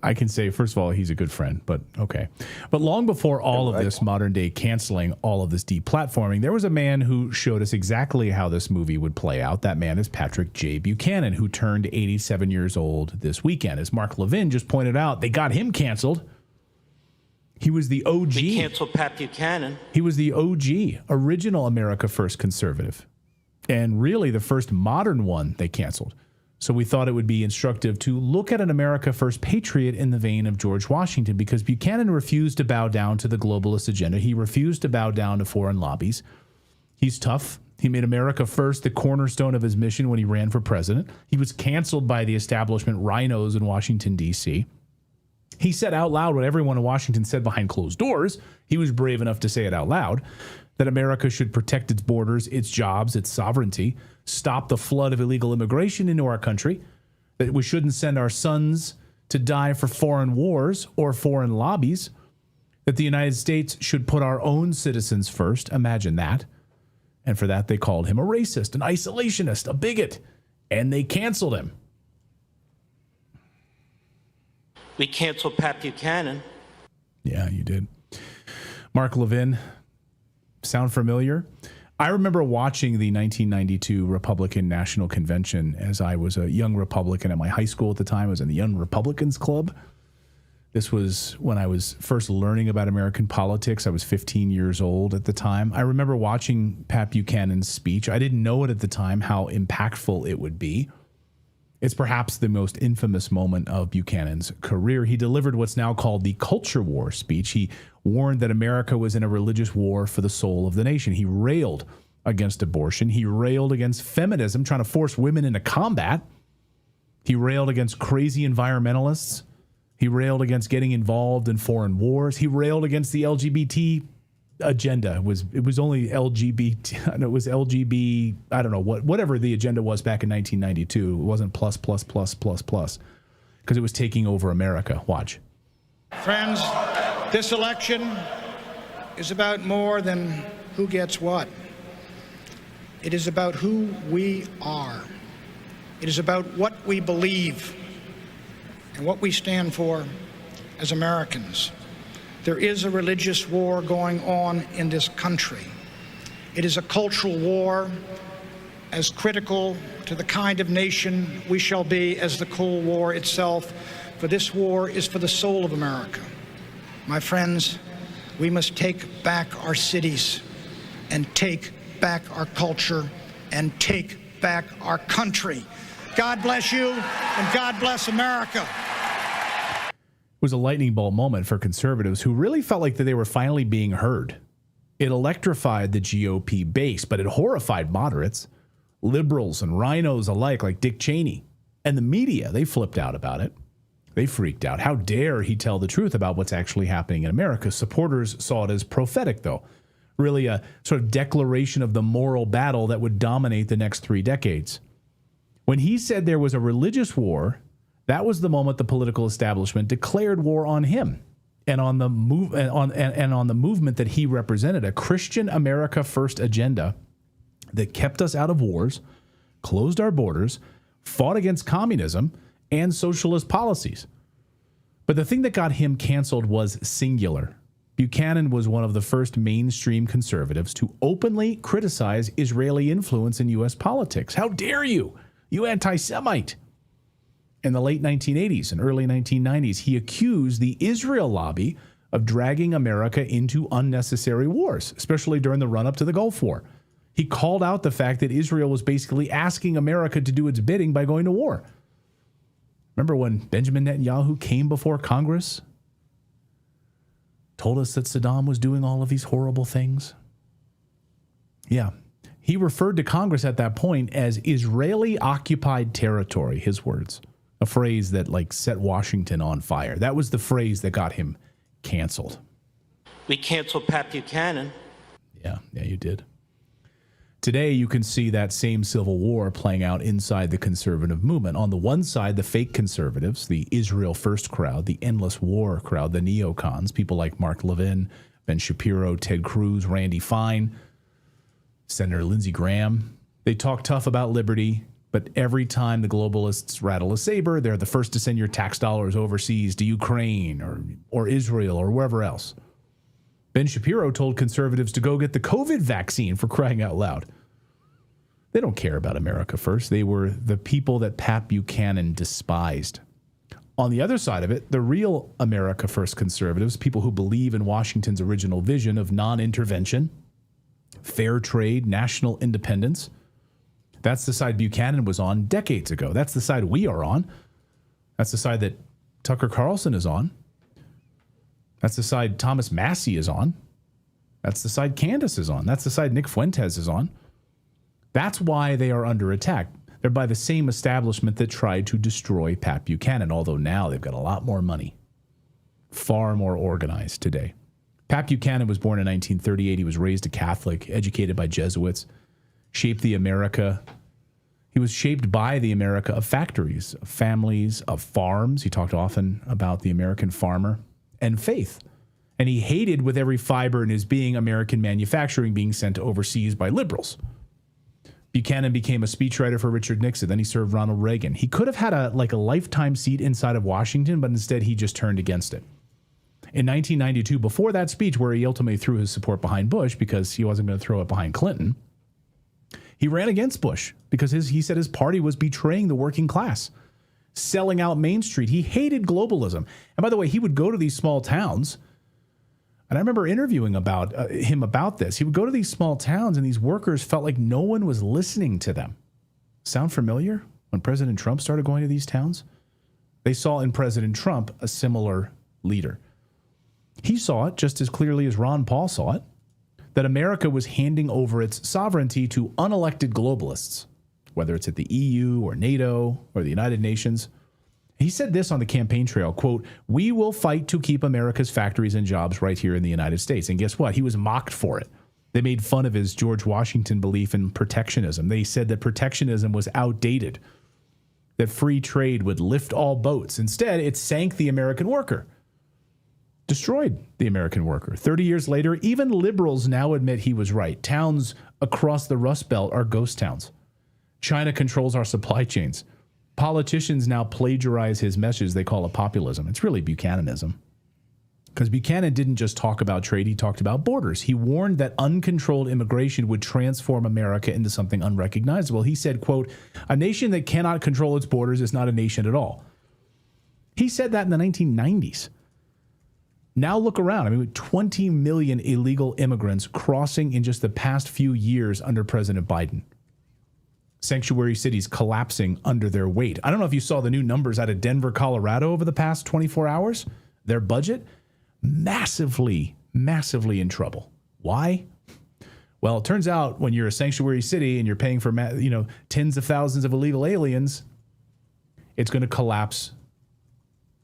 I can say, first of all, he's a good friend, but okay. But long before all of this modern day canceling, all of this deplatforming, there was a man who showed us exactly how this movie would play out. That man is Patrick J. Buchanan, who turned 87 years old this weekend. As Mark Levin just pointed out, they got him canceled. He was the OG. We canceled Pat Buchanan. He was the OG, original America First conservative, and really the first modern one they canceled. So we thought it would be instructive to look at an America First patriot in the vein of George Washington, because Buchanan refused to bow down to the globalist agenda. He refused to bow down to foreign lobbies. He's tough. He made America First the cornerstone of his mission when he ran for president. He was canceled by the establishment rhinos in Washington, D.C. He said out loud what everyone in Washington said behind closed doors. He was brave enough to say it out loud, that America should protect its borders, its jobs, its sovereignty, stop the flood of illegal immigration into our country, that we shouldn't send our sons to die for foreign wars or foreign lobbies, that the United States should put our own citizens first. Imagine that. And for that, they called him a racist, an isolationist, a bigot, and they canceled him. We canceled Pat Buchanan. Yeah, you did. Mark Levin, sound familiar? I remember watching the 1992 Republican National Convention as I was a young Republican at my high school at the time. I was in the Young Republicans Club. This was when I was first learning about American politics. I was 15 years old at the time. I remember watching Pat Buchanan's speech. I didn't know it at the time how impactful it would be. It's perhaps the most infamous moment of Buchanan's career. He delivered what's now called the Culture War speech. He warned that America was in a religious war for the soul of the nation. He railed against abortion. He railed against feminism, trying to force women into combat. He railed against crazy environmentalists. He railed against getting involved in foreign wars. He railed against the LGBT agenda. It was only LGBT. It was LGB. I don't know whatever the agenda was back in 1992. It wasn't plus because it was taking over America. Watch, friends. This election is about more than who gets what. It is about who we are. It is about what we believe. and what we stand for as Americans. There is a religious war going on in this country. It is a cultural war as critical to the kind of nation we shall be as the Cold War itself, for this war is for the soul of America. My friends, we must take back our cities and take back our culture and take back our country. God bless you, and God bless America. It was a lightning bolt moment for conservatives who really felt like that they were finally being heard. It electrified the GOP base, but it horrified moderates, liberals and rhinos alike like Dick Cheney. And the media, they flipped out about it. They freaked out. How dare he tell the truth about what's actually happening in America? Supporters saw it as prophetic, though. Really a sort of declaration of the moral battle that would dominate the next 3 decades. When he said there was a religious war, that was the moment the political establishment declared war on him and on the on the movement that he represented, a Christian America First agenda that kept us out of wars, closed our borders, fought against communism and socialist policies. But the thing that got him canceled was singular. Buchanan was one of the first mainstream conservatives to openly criticize Israeli influence in U.S. politics. How dare you, you anti-Semite? In the late 1980s and early 1990s, he accused the Israel lobby of dragging America into unnecessary wars, especially during the run-up to the Gulf War. He called out the fact that Israel was basically asking America to do its bidding by going to war. Remember when Benjamin Netanyahu came before Congress, told us that Saddam was doing all of these horrible things? Yeah. He referred to Congress at that point as Israeli-occupied territory, his words. A phrase that set Washington on fire. That was the phrase that got him canceled. We canceled Pat Buchanan. Yeah, you did. Today, you can see that same civil war playing out inside the conservative movement. On the one side, the fake conservatives, the Israel First crowd, the endless war crowd, the neocons, people like Mark Levin, Ben Shapiro, Ted Cruz, Randy Fine, Senator Lindsey Graham. They talk tough about liberty, but every time the globalists rattle a saber, they're the first to send your tax dollars overseas to Ukraine or Israel or wherever else. Ben Shapiro told conservatives to go get the COVID vaccine, for crying out loud. They don't care about America first. They were the people that Pat Buchanan despised. On the other side of it, the real America First conservatives, people who believe in Washington's original vision of non-intervention, fair trade, national independence, that's the side Buchanan was on decades ago. That's the side we are on. That's the side that Tucker Carlson is on. That's the side Thomas Massey is on. That's the side Candace is on. That's the side Nick Fuentes is on. That's why they are under attack. They're by the same establishment that tried to destroy Pat Buchanan, although now they've got a lot more money. Far more organized today. Pat Buchanan was born in 1938. He was raised a Catholic, educated by Jesuits, shaped the America. He was shaped by the America of factories, of families, of farms. He talked often about the American farmer and faith. And he hated with every fiber in his being American manufacturing being sent overseas by liberals. Buchanan became a speechwriter for Richard Nixon. Then he served Ronald Reagan. He could have had a lifetime seat inside of Washington, but instead he just turned against it. In 1992, before that speech where he ultimately threw his support behind Bush because he wasn't going to throw it behind Clinton, he ran against Bush because he said his party was betraying the working class, selling out Main Street. He hated globalism. And by the way, he would go to these small towns. And I remember interviewing him about this. He would go to these small towns and these workers felt like no one was listening to them. Sound familiar? When President Trump started going to these towns, they saw in President Trump a similar leader. He saw it just as clearly as Ron Paul saw it, that America was handing over its sovereignty to unelected globalists, whether it's at the EU or NATO or the United Nations. He said this on the campaign trail, quote, "We will fight to keep America's factories and jobs right here in the United States." And guess what? He was mocked for it. They made fun of his George Washington belief in protectionism. They said that protectionism was outdated, that free trade would lift all boats. Instead, it sank the American worker, destroyed the American worker. 30 years later, even liberals now admit he was right. Towns across the Rust Belt are ghost towns. China controls our supply chains. politicians now plagiarize his message. They call it populism. It's really Buchananism. Because Buchanan didn't just talk about trade, he talked about borders. He warned that uncontrolled immigration would transform America into something unrecognizable. He said, quote, "A nation that cannot control its borders is not a nation at all." He said that in the 1990s. Now look around. I mean, 20 million illegal immigrants crossing in just the past few years under President Biden. Sanctuary cities collapsing under their weight. I don't know if you saw the new numbers out of Denver, Colorado over the past 24 hours. Their budget, massively in trouble. Why? Well, it turns out when you're a sanctuary city and you're paying for, tens of thousands of illegal aliens, it's going to collapse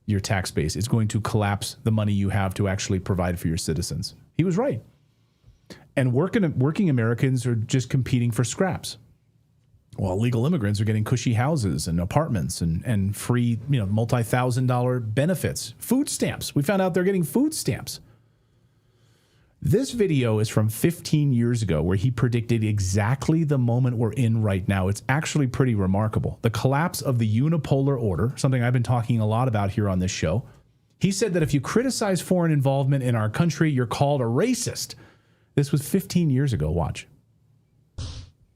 your tax base. It's going to collapse the money you have to actually provide for your citizens. He was right. And working Americans are just competing for scraps, while legal immigrants are getting cushy houses and apartments and free, multi-$1,000 benefits. Food stamps. We found out they're getting food stamps. This video is from 15 years ago where he predicted exactly the moment we're in right now. It's actually pretty remarkable. The collapse of the unipolar order, something I've been talking a lot about here on this show. He said that if you criticize foreign involvement in our country, you're called a racist. This was 15 years ago. Watch.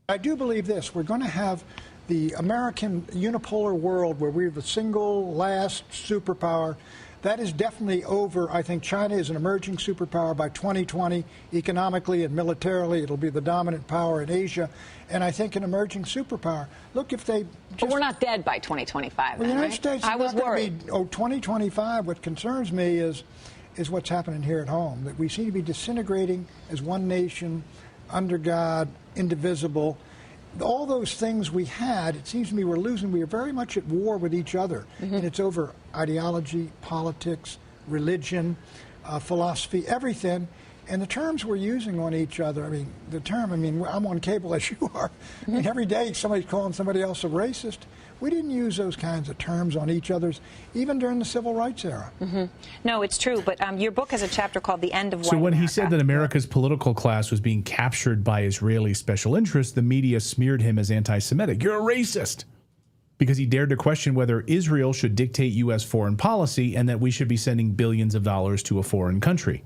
I do believe this. We're going to have the American unipolar world where we're the single last superpower. That is definitely over. I think China is an emerging superpower by 2020. Economically and militarily, it'll be the dominant power in Asia. And I think an emerging superpower. Look, if they just... But we're not dead by 2025, well, the United States I was worried. 2025, what concerns me is what's happening here at home, that we seem to be disintegrating as one nation, under God, indivisible. All those things we had, it seems to me we're losing. We are very much at war with each other. Mm-hmm. And it's over ideology, politics, religion, philosophy, everything. And the terms we're using on each other, I'm on cable as you are. Mm-hmm. And every day somebody's calling somebody else a racist. We didn't use those kinds of terms on each other's, even during the Civil Rights era. Mm-hmm. No, it's true. But your book has a chapter called The End of White So when America. he said that America's political class was being captured by Israeli special interests, the media smeared him as anti-Semitic. You're a racist. Because he dared to question whether Israel should dictate U.S. foreign policy and that we should be sending billions of dollars to a foreign country.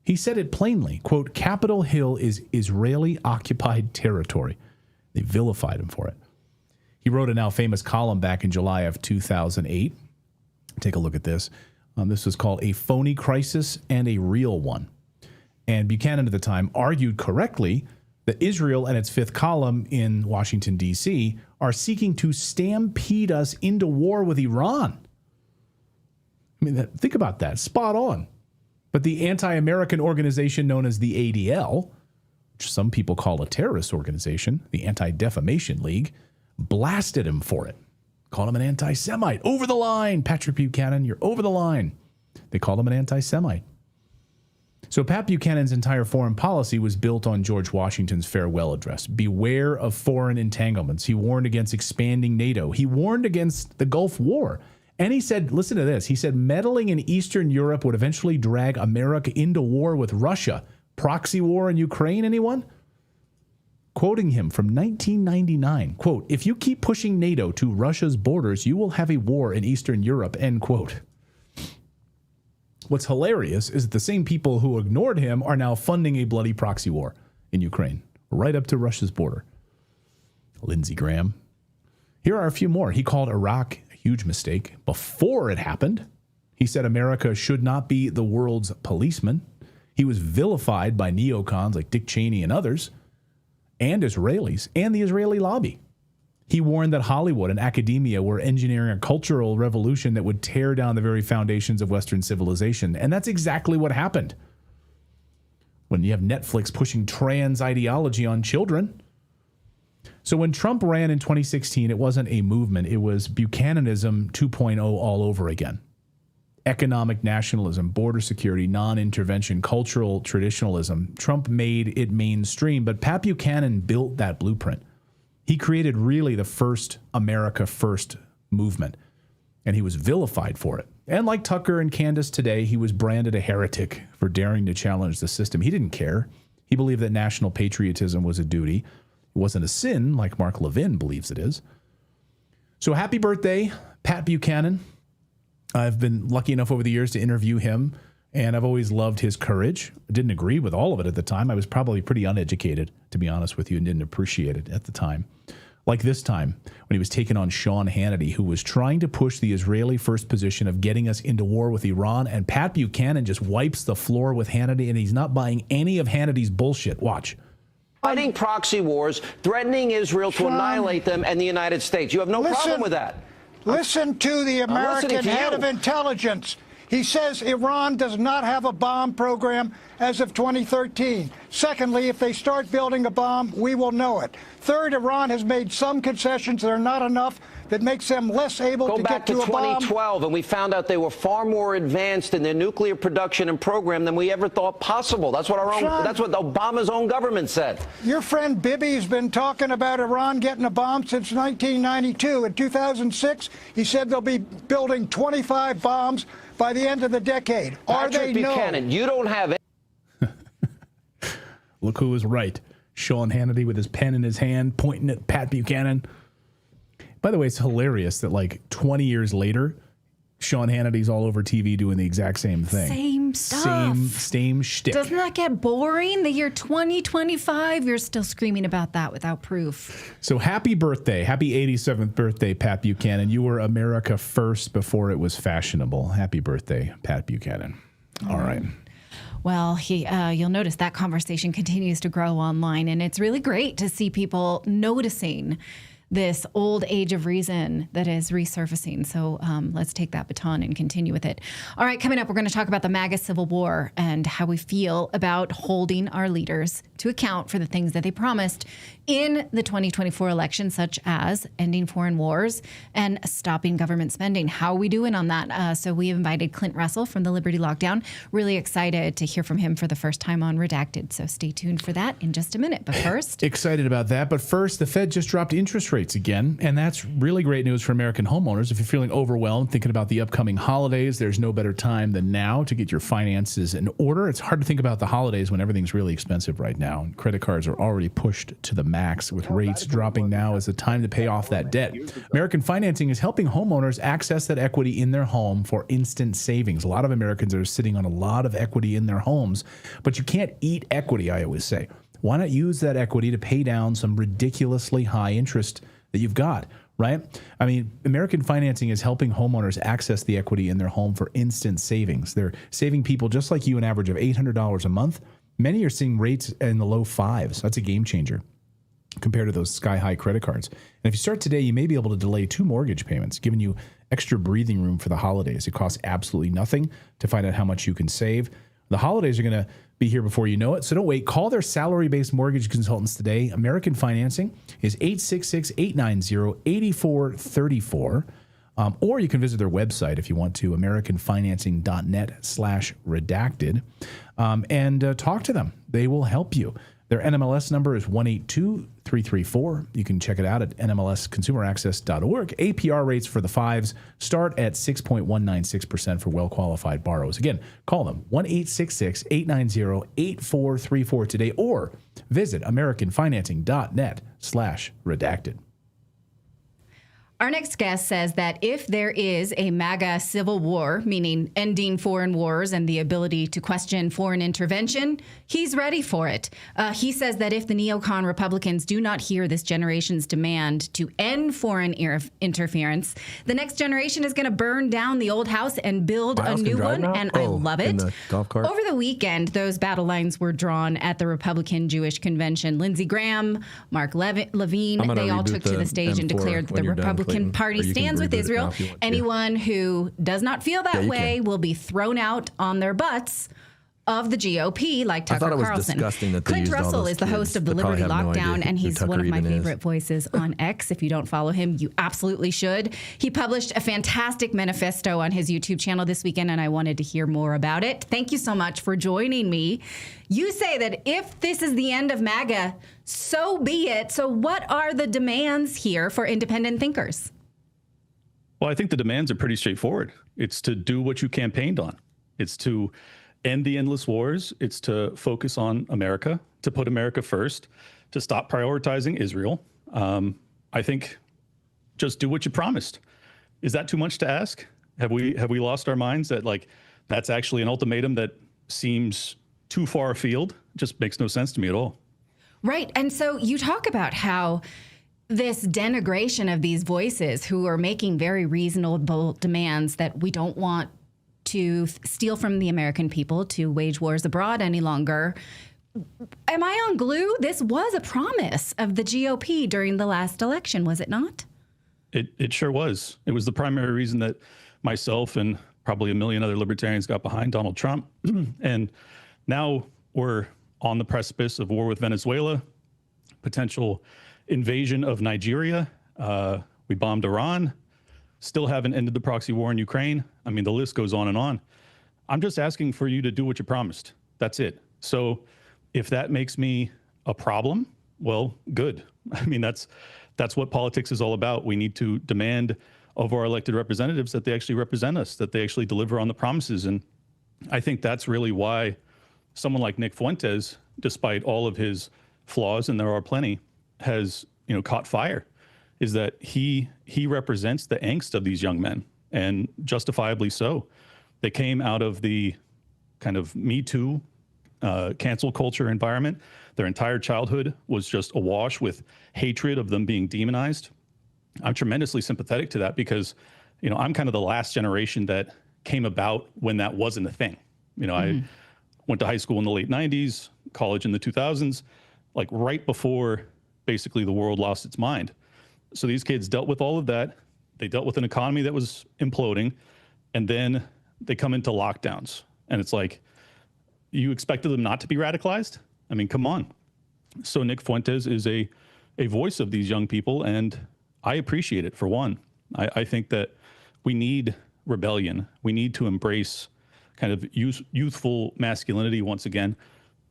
He said it plainly, quote, "Capitol Hill is Israeli-occupied territory." They vilified him for it. He wrote a now famous column back in July of 2008. Take a look at this. This was called "A Phony Crisis and a Real One." And Buchanan at the time argued correctly that Israel and its fifth column in Washington, D.C. are seeking to stampede us into war with Iran. I mean, think about that. Spot on. But the anti-American organization known as the ADL, which some people call a terrorist organization, the Anti-Defamation League, blasted him for it. Called him an anti-Semite. Over the line, Patrick Buchanan, you're over the line. They called him an anti-Semite. So Pat Buchanan's entire foreign policy was built on George Washington's farewell address. Beware of foreign entanglements. He warned against expanding NATO. He warned against the Gulf War. And he said, listen to this, he said meddling in Eastern Europe would eventually drag America into war with Russia. Proxy war in Ukraine, anyone? Quoting him from 1999, quote, "If you keep pushing NATO to Russia's borders, you will have a war in Eastern Europe," end quote. What's hilarious is that the same people who ignored him are now funding a bloody proxy war in Ukraine, right up to Russia's border. Lindsey Graham. Here are a few more. He called Iraq a huge mistake before it happened. He said America should not be the world's policeman. He was vilified by neocons like Dick Cheney and others, and Israelis, and the Israeli lobby. He warned that Hollywood and academia were engineering a cultural revolution that would tear down the very foundations of Western civilization. And that's exactly what happened. When you have Netflix pushing trans ideology on children. So when Trump ran in 2016, it wasn't a movement. It was Buchananism 2.0 all over again. Economic nationalism, border security, non-intervention, cultural traditionalism. Trump made it mainstream, but Pat Buchanan built that blueprint. He created really the first America First movement, and he was vilified for it. And like Tucker and Candace today, he was branded a heretic for daring to challenge the system. He didn't care. He believed that national patriotism was a duty. It wasn't a sin like Mark Levin believes it is. So happy birthday, Pat Buchanan. I've been lucky enough over the years to interview him, and I've always loved his courage. I didn't agree with all of it at the time. I was probably pretty uneducated, to be honest with you, and didn't appreciate it at the time. Like this time, when he was taking on Sean Hannity, who was trying to push the Israeli first position of getting us into war with Iran, and Pat Buchanan just wipes the floor with Hannity, and he's not buying any of Hannity's bullshit. Watch. Fighting proxy wars, threatening Israel to annihilate them and the United States. You have no problem with that. Listen to the American head of intelligence. He says Iran does not have a bomb program as of 2013. Secondly, if they start building a bomb, we will know it. Third, Iran has made some concessions that are not enough that makes them less able to get to a bomb. Go back to 2012, and we found out they were far more advanced in their nuclear production and program than we ever thought possible. That's what that's what Obama's own government said. Your friend Bibi's been talking about Iran getting a bomb since 1992. In 2006, he said they'll be building 25 bombs by the end of the decade. Patrick Buchanan, you don't have it. Look who was right. Sean Hannity with his pen in his hand, pointing at Pat Buchanan. By the way, it's hilarious that like 20 years later, Sean Hannity's all over TV doing the exact same thing. Same stuff. Same shtick. Doesn't that get boring? The year 2025, you're still screaming about that without proof. So happy birthday. Happy 87th birthday, Pat Buchanan. You were America first before it was fashionable. Happy birthday, Pat Buchanan. All right. Well, you'll notice that conversation continues to grow online, and it's really great to see people noticing this old age of reason that is resurfacing. So let's take that baton and continue with it. All right, coming up, we're going to talk about the MAGA Civil War and how we feel about holding our leaders to account for the things that they promised in the 2024 election, such as ending foreign wars and stopping government spending. How are we doing on that? So we invited Clint Russell from the Liberty Lockdown. Really excited to hear from him for the first time on Redacted. So stay tuned for that in just a minute. But first... Excited about that. But first, the Fed just dropped interest rates again, and that's really great news for American homeowners. If you're feeling overwhelmed, thinking about the upcoming holidays, there's no better time than now to get your finances in order. It's hard to think about the holidays when everything's really expensive right now. Credit cards are already pushed to the max. With rates dropping now is the time to pay off that debt. American Financing is helping homeowners access that equity in their home for instant savings. A lot of Americans are sitting on a lot of equity in their homes, but you can't eat equity, I always say. Why not use that equity to pay down some ridiculously high interest that you've got, right? I mean, American Financing is helping homeowners access the equity in their home for instant savings. They're saving people just like you an average of $800 a month. Many are seeing rates in the low fives. That's a game changer compared to those sky-high credit cards. And if you start today, you may be able to delay 2 mortgage payments, giving you extra breathing room for the holidays. It costs absolutely nothing to find out how much you can save. The holidays are going to be here before you know it, so don't wait. Call their salary-based mortgage consultants today. American Financing is 866-890-8434. Or you can visit their website if you want to, americanfinancing.net/redacted, and talk to them. They will help you. Their NMLS number is 182334. You can check it out at nmlsconsumeraccess.org. APR rates for the 5s start at 6.196% for well-qualified borrowers. Again, call them 1-866-890-8434 today or visit americanfinancing.net/redacted. Our next guest says that if there is a MAGA civil war, meaning ending foreign wars and the ability to question foreign intervention, he's ready for it. He says that if the neocon Republicans do not hear this generation's demand to end foreign interference, the next generation is going to burn down the old house and build a new one, and I love it. Over the weekend, those battle lines were drawn at the Republican Jewish Convention. Lindsey Graham, Mark Levine, they all took to the stage and declared that the Republican Party stands with Israel. Anyone who does not feel that way will be thrown out on their butts of the GOP, like Tucker Carlson. Clint Russell is the host of the Liberty Lockdown, and he's one of my favorite voices on X. If you don't follow him, you absolutely should. He published a fantastic manifesto on his YouTube channel this weekend, and I wanted to hear more about it. Thank you so much for joining me. You say that if this is the end of MAGA, so be it. So what are the demands here for independent thinkers? Well, I think the demands are pretty straightforward. It's to do what you campaigned on. It's to end the endless wars. It's to focus on America, to put America first, to stop prioritizing Israel. I think just do what you promised. Is that too much to ask? Have we lost our minds that like that's actually an ultimatum that seems too far afield? Just makes no sense to me at all. Right. And so you talk about how this denigration of these voices who are making very reasonable demands that we don't want to steal from the American people to wage wars abroad any longer. Am I on glue? This was a promise of the GOP during the last election, was it not? It sure was. It was the primary reason that myself and probably a million other libertarians got behind Donald Trump. And now we're on the precipice of war with Venezuela, potential invasion of Nigeria. We bombed Iran, still haven't ended the proxy war in Ukraine. I mean, the list goes on and on. I'm just asking for you to do what you promised. That's it. So if that makes me a problem, well, good. I mean, that's what politics is all about. We need to demand of our elected representatives that they actually represent us, that they actually deliver on the promises. And I think that's really why someone like Nick Fuentes, despite all of his flaws, and there are plenty, has, caught fire, is that he represents the angst of these young men, and justifiably so. They came out of the kind of Me Too cancel culture environment. Their entire childhood was just awash with hatred of them being demonized. I'm tremendously sympathetic to that because, I'm kind of the last generation that came about when that wasn't a thing. I went to high school in the late 90s, college in the 2000s, like right before basically the world lost its mind. So these kids dealt with all of that. They dealt with an economy that was imploding, and then they come into lockdowns. And it's like, you expected them not to be radicalized? I mean, come on. So Nick Fuentes is a voice of these young people, and I appreciate it, for one. I think that we need rebellion. We need to embrace kind of youthful masculinity once again.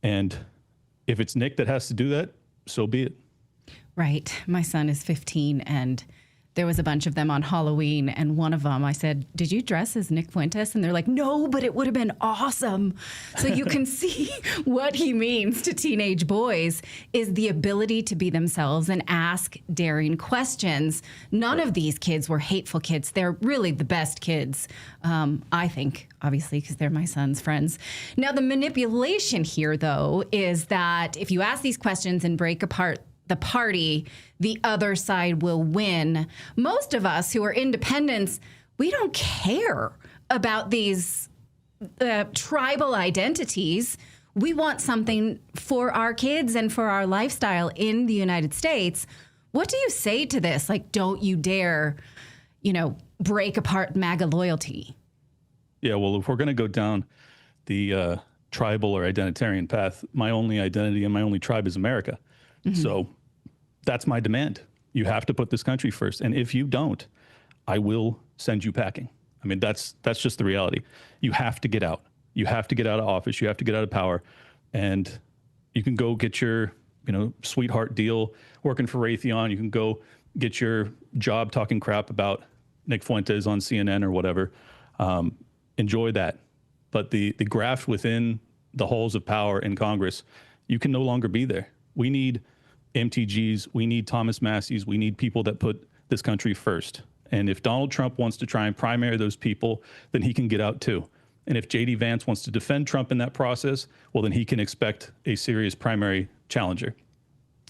And if it's Nick that has to do that, so be it. Right. My son is 15, and there was a bunch of them on Halloween, and one of them, I said, "Did you dress as Nick Fuentes?" And they're like, "No, but it would have been awesome." So you can see what he means to teenage boys is the ability to be themselves and ask daring questions. None of these kids were hateful kids. They're really the best kids, I think, obviously, because they're my son's friends. Now, the manipulation here, though, is that if you ask these questions and break apart the party, the other side will win. Most of us who are independents, we don't care about these tribal identities. We want something for our kids and for our lifestyle in the United States. What do you say to this? Like, don't you dare, break apart MAGA loyalty. Yeah, well, if we're going to go down the tribal or identitarian path, my only identity and my only tribe is America. So that's my demand. You have to put this country first. And if you don't, I will send you packing. I mean, that's just the reality. You have to get out. You have to get out of office. You have to get out of power. And you can go get your, sweetheart deal working for Raytheon. You can go get your job talking crap about Nick Fuentes on CNN or whatever. Enjoy that. But the graft within the halls of power in Congress, you can no longer be there. We need MTGs, we need Thomas Masseys, we need people that put this country first. And if Donald Trump wants to try and primary those people, then he can get out too. And if J.D. Vance wants to defend Trump in that process, well, then he can expect a serious primary challenger.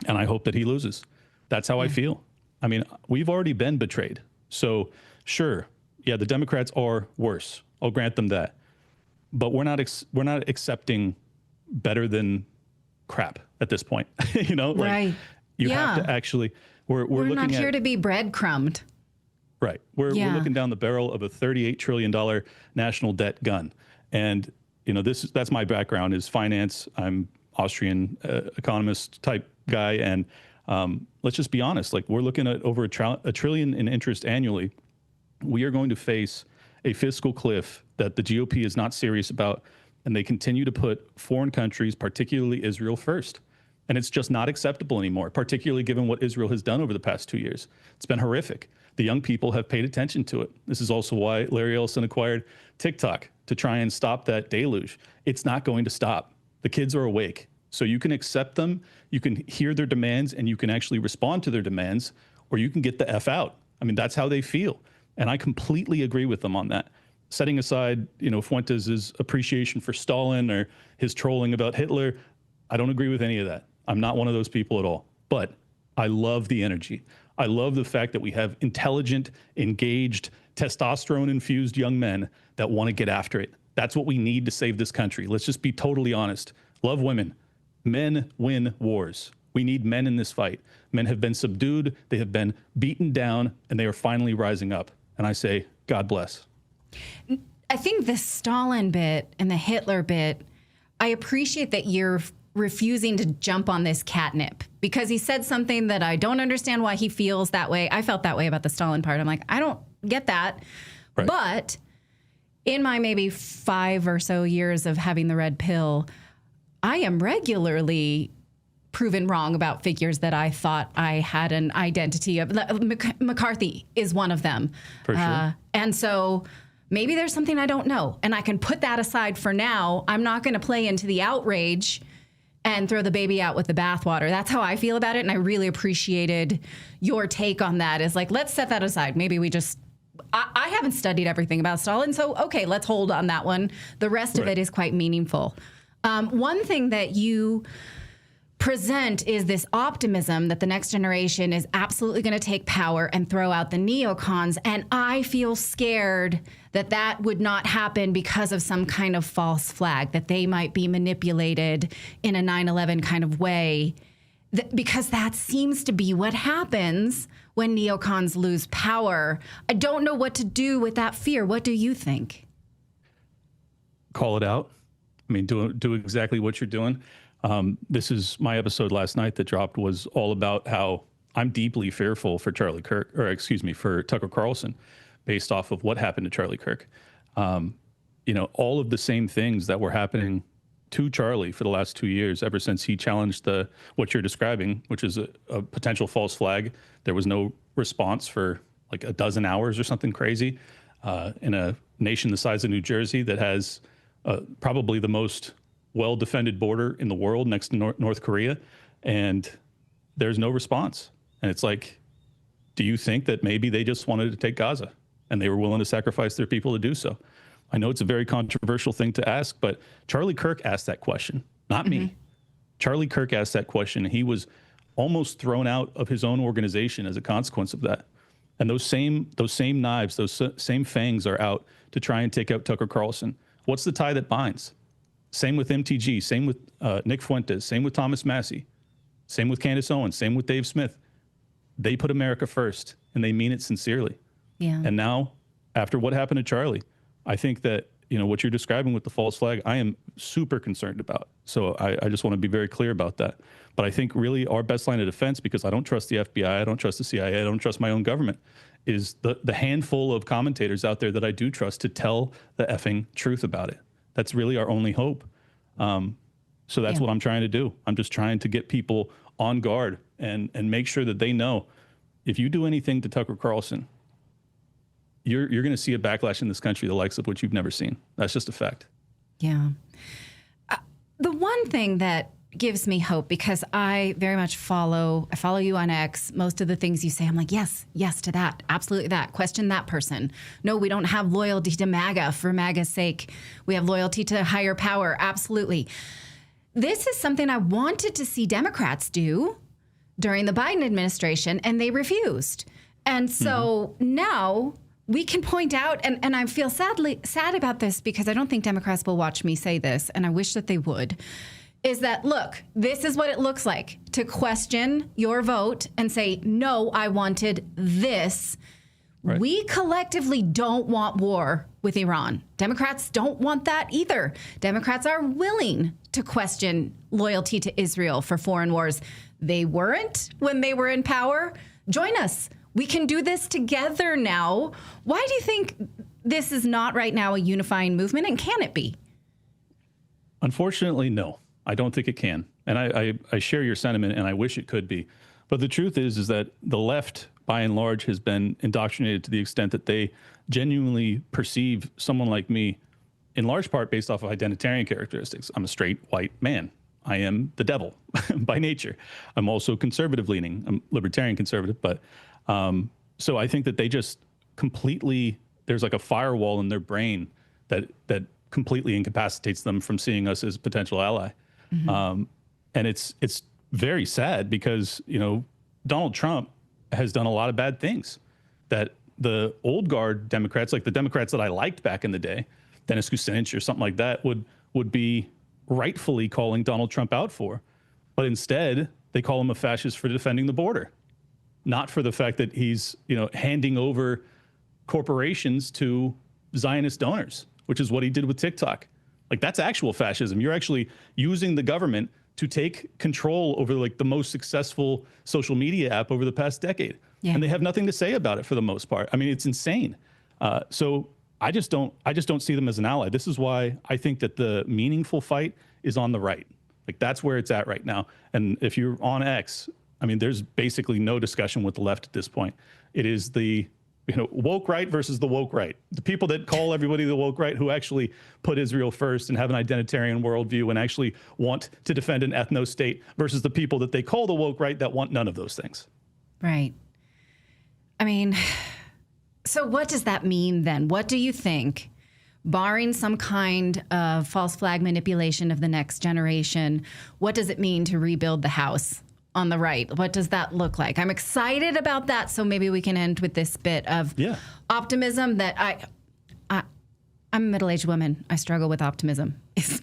And I hope that he loses. That's how I feel. I mean, we've already been betrayed. So sure, yeah, the Democrats are worse. I'll grant them that. But we're not accepting better than crap at this point. Right. You have to actually, we're looking not here at, to be breadcrumbed. Right. We're looking down the barrel of a $38 trillion national debt gun. And, that's my background is finance. I'm Austrian economist type guy. And let's just be honest, like we're looking at over a trillion in interest annually. We are going to face a fiscal cliff that the GOP is not serious about. And they continue to put foreign countries, particularly Israel, first. And it's just not acceptable anymore, particularly given what Israel has done over the past 2 years. It's been horrific. The young people have paid attention to it. This is also why Larry Ellison acquired TikTok, to try and stop that deluge. It's not going to stop. The kids are awake. So you can accept them, you can hear their demands, and you can actually respond to their demands, or you can get the F out. I mean, that's how they feel. And I completely agree with them on that. Setting aside, Fuentes' appreciation for Stalin or his trolling about Hitler, I don't agree with any of that. I'm not one of those people at all. But I love the energy. I love the fact that we have intelligent, engaged, testosterone-infused young men that want to get after it. That's what we need to save this country. Let's just be totally honest. Love women. Men win wars. We need men in this fight. Men have been subdued, they have been beaten down, and they are finally rising up. And I say, God bless. I think the Stalin bit and the Hitler bit, I appreciate that you're refusing to jump on this catnip because he said something that I don't understand why he feels that way. I felt that way about the Stalin part. I'm like, I don't get that. Right. But in my maybe 5 or so years of having the red pill, I am regularly proven wrong about figures that I thought I had an identity of. McCarthy is one of them. For sure. And so maybe there's something I don't know, and I can put that aside for now. I'm not going to play into the outrage and throw the baby out with the bathwater. That's how I feel about it, and I really appreciated your take on that. Is like, let's set that aside. Maybe we just... I haven't studied everything about Stalin, so okay, let's hold on that one. The rest of it is quite meaningful. One thing that you present is this optimism that the next generation is absolutely going to take power and throw out the neocons. And I feel scared that that would not happen because of some kind of false flag, that they might be manipulated in a 9/11 kind of way, because that seems to be what happens when neocons lose power. I don't know what to do with that fear. What do you think? Call it out. I mean, do exactly what you're doing. This is my episode last night that dropped was all about how I'm deeply fearful for for Tucker Carlson, based off of what happened to Charlie Kirk. All of the same things that were happening to Charlie for the last 2 years, ever since he challenged what you're describing, which is a potential false flag. There was no response for like a dozen hours or something crazy in a nation the size of New Jersey that has probably the most well-defended border in the world next to North Korea, and there's no response. And it's like, do you think that maybe they just wanted to take Gaza and they were willing to sacrifice their people to do so? I know it's a very controversial thing to ask, but Charlie Kirk asked that question, not me. Charlie Kirk asked that question, and he was almost thrown out of his own organization as a consequence of that. And those same knives, those same fangs are out to try and take out Tucker Carlson. What's the tie that binds? Same with MTG, same with Nick Fuentes, same with Thomas Massey, same with Candace Owens, same with Dave Smith. They put America first, and they mean it sincerely. Yeah. And now, after what happened to Charlie, I think that, what you're describing with the false flag, I am super concerned about. So I just want to be very clear about that. But I think really our best line of defense, because I don't trust the FBI, I don't trust the CIA, I don't trust my own government, is the handful of commentators out there that I do trust to tell the effing truth about it. That's really our only hope. So that's what I'm trying to do. I'm just trying to get people on guard and make sure that they know if you do anything to Tucker Carlson, you're going to see a backlash in this country, the likes of which you've never seen. That's just a fact. Yeah. The one thing that gives me hope, because I very much follow you on X. Most of the things you say, I'm like, yes to that. Absolutely that. Question that person. No, we don't have loyalty to MAGA for MAGA's sake. We have loyalty to higher power. Absolutely. This is something I wanted to see Democrats do during the Biden administration, and they refused. And so now we can point out, and I feel sad about this because I don't think Democrats will watch me say this, and I wish that they would, is that, look, this is what it looks like to question your vote and say, no, I wanted this. Right. We collectively don't want war with Iran. Democrats don't want that either. Democrats are willing to question loyalty to Israel for foreign wars. They weren't when they were in power. Join us. We can do this together now. Why do you think this is not right now a unifying movement, and can it be? Unfortunately, no. I don't think it can. And I share your sentiment, and I wish it could be. But the truth is that the left, by and large, has been indoctrinated to the extent that they genuinely perceive someone like me, in large part based off of identitarian characteristics. I'm a straight white man. I am the devil by nature. I'm also conservative leaning. I'm libertarian conservative, but so I think that they just completely, there's like a firewall in their brain that completely incapacitates them from seeing us as a potential ally. And it's very sad because, you know, Donald Trump has done a lot of bad things that the old guard Democrats, like the Democrats that I liked back in the day, Dennis Kucinich or something like that, would be rightfully calling Donald Trump out for. But instead, they call him a fascist for defending the border, not for the fact that he's, you know, handing over corporations to Zionist donors, which is what he did with TikTok. Like, that's actual fascism. You're actually using the government to take control over like the most successful social media app over the past decade. Yeah. And they have nothing to say about it for the most part. I mean, it's insane. So I just don't see them as an ally. This is why I think that the meaningful fight is on the right. Like, that's where it's at right now. And if you're on X, I mean, there's basically no discussion with the left at this point. It is the, you know, woke right versus the woke right. The people that call everybody the woke right, who actually put Israel first and have an identitarian worldview and actually want to defend an ethno state, versus the people that they call the woke right that want none of those things. Right. I mean, so what does that mean then? What do you think, barring some kind of false flag manipulation of the next generation, what does it mean to rebuild the house on the right? What does that look like? I'm excited about that. So maybe we can end with this bit of optimism that I'm a middle-aged woman. I struggle with optimism. It's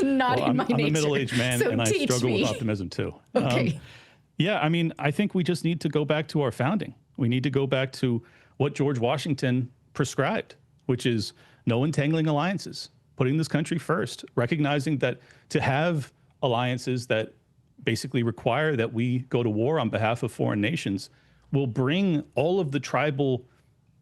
not in my nature. I'm a middle-aged man, so and I struggle with optimism too. Okay. Yeah, I mean, I think we just need to go back to our founding. We need to go back to what George Washington prescribed, which is no entangling alliances, putting this country first, recognizing that to have alliances that basically require that we go to war on behalf of foreign nations will bring all of the tribal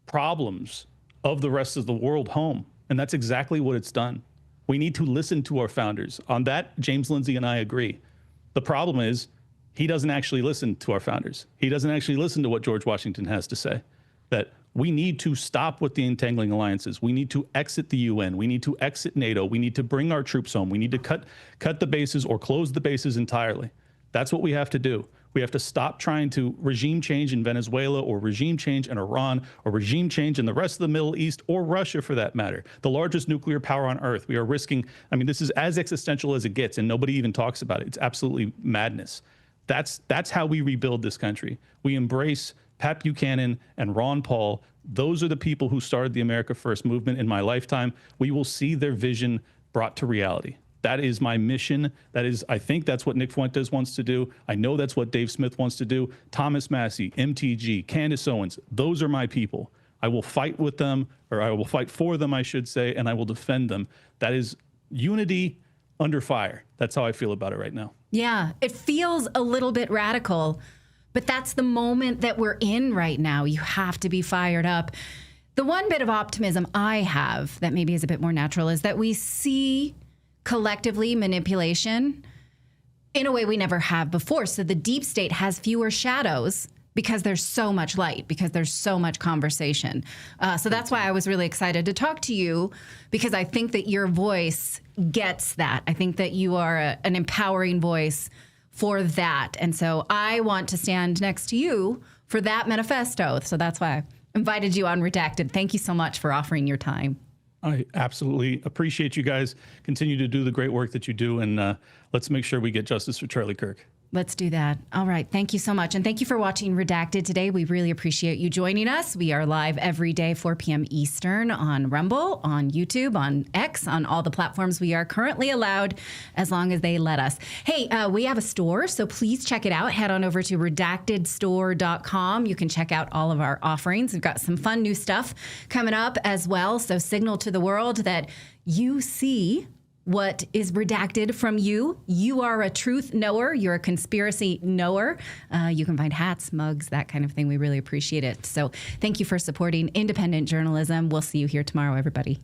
problems of the rest of the world home. And that's exactly what it's done. We need to listen to our founders. On that, James Lindsay and I agree. The problem is he doesn't actually listen to our founders. He doesn't actually listen to what George Washington has to say, that we need to stop with the entangling alliances. We need to exit the UN. We need to exit NATO. We need to bring our troops home. We need to cut the bases or close the bases entirely. That's what we have to do. We have to stop trying to regime change in Venezuela or regime change in Iran or regime change in the rest of the Middle East or Russia, for that matter, the largest nuclear power on earth. We are risking, I mean, this is as existential as it gets, and nobody even talks about it. It's absolutely madness. That's how we rebuild this country. We embrace Pat Buchanan and Ron Paul. Those are the people who started the America First movement in my lifetime. We will see their vision brought to reality. That is my mission. I think that's what Nick Fuentes wants to do. I know that's what Dave Smith wants to do. Thomas Massey, MTG, Candace Owens, those are my people. I will fight with them, or I will fight for them, I should say, and I will defend them. That is unity under fire. That's how I feel about it right now. Yeah, it feels a little bit radical, but that's the moment that we're in right now. You have to be fired up. The one bit of optimism I have that maybe is a bit more natural is that we see collectively manipulation in a way we never have before. So the deep state has fewer shadows because there's so much light, because there's so much conversation. So that's why I was really excited to talk to you, because I think that your voice gets that. I think that you are an empowering voice for that. And so I want to stand next to you for that manifesto. So that's why I invited you on Redacted. Thank you so much for offering your time. I absolutely appreciate you guys. Continue to do the great work that you do, and let's make sure we get justice for Charlie Kirk. Let's do that. All right. Thank you so much. And thank you for watching Redacted today. We really appreciate you joining us. We are live every day, 4 p.m. Eastern on Rumble, on YouTube, on X, on all the platforms we are currently allowed, as long as they let us. Hey, we have a store, so please check it out. Head on over to redactedstore.com. You can check out all of our offerings. We've got some fun new stuff coming up as well. So signal to the world that you see what is redacted from you. You are a truth knower. You're a conspiracy knower. You can find hats, mugs, that kind of thing. We really appreciate it. So thank you for supporting independent journalism. We'll see you here tomorrow, everybody.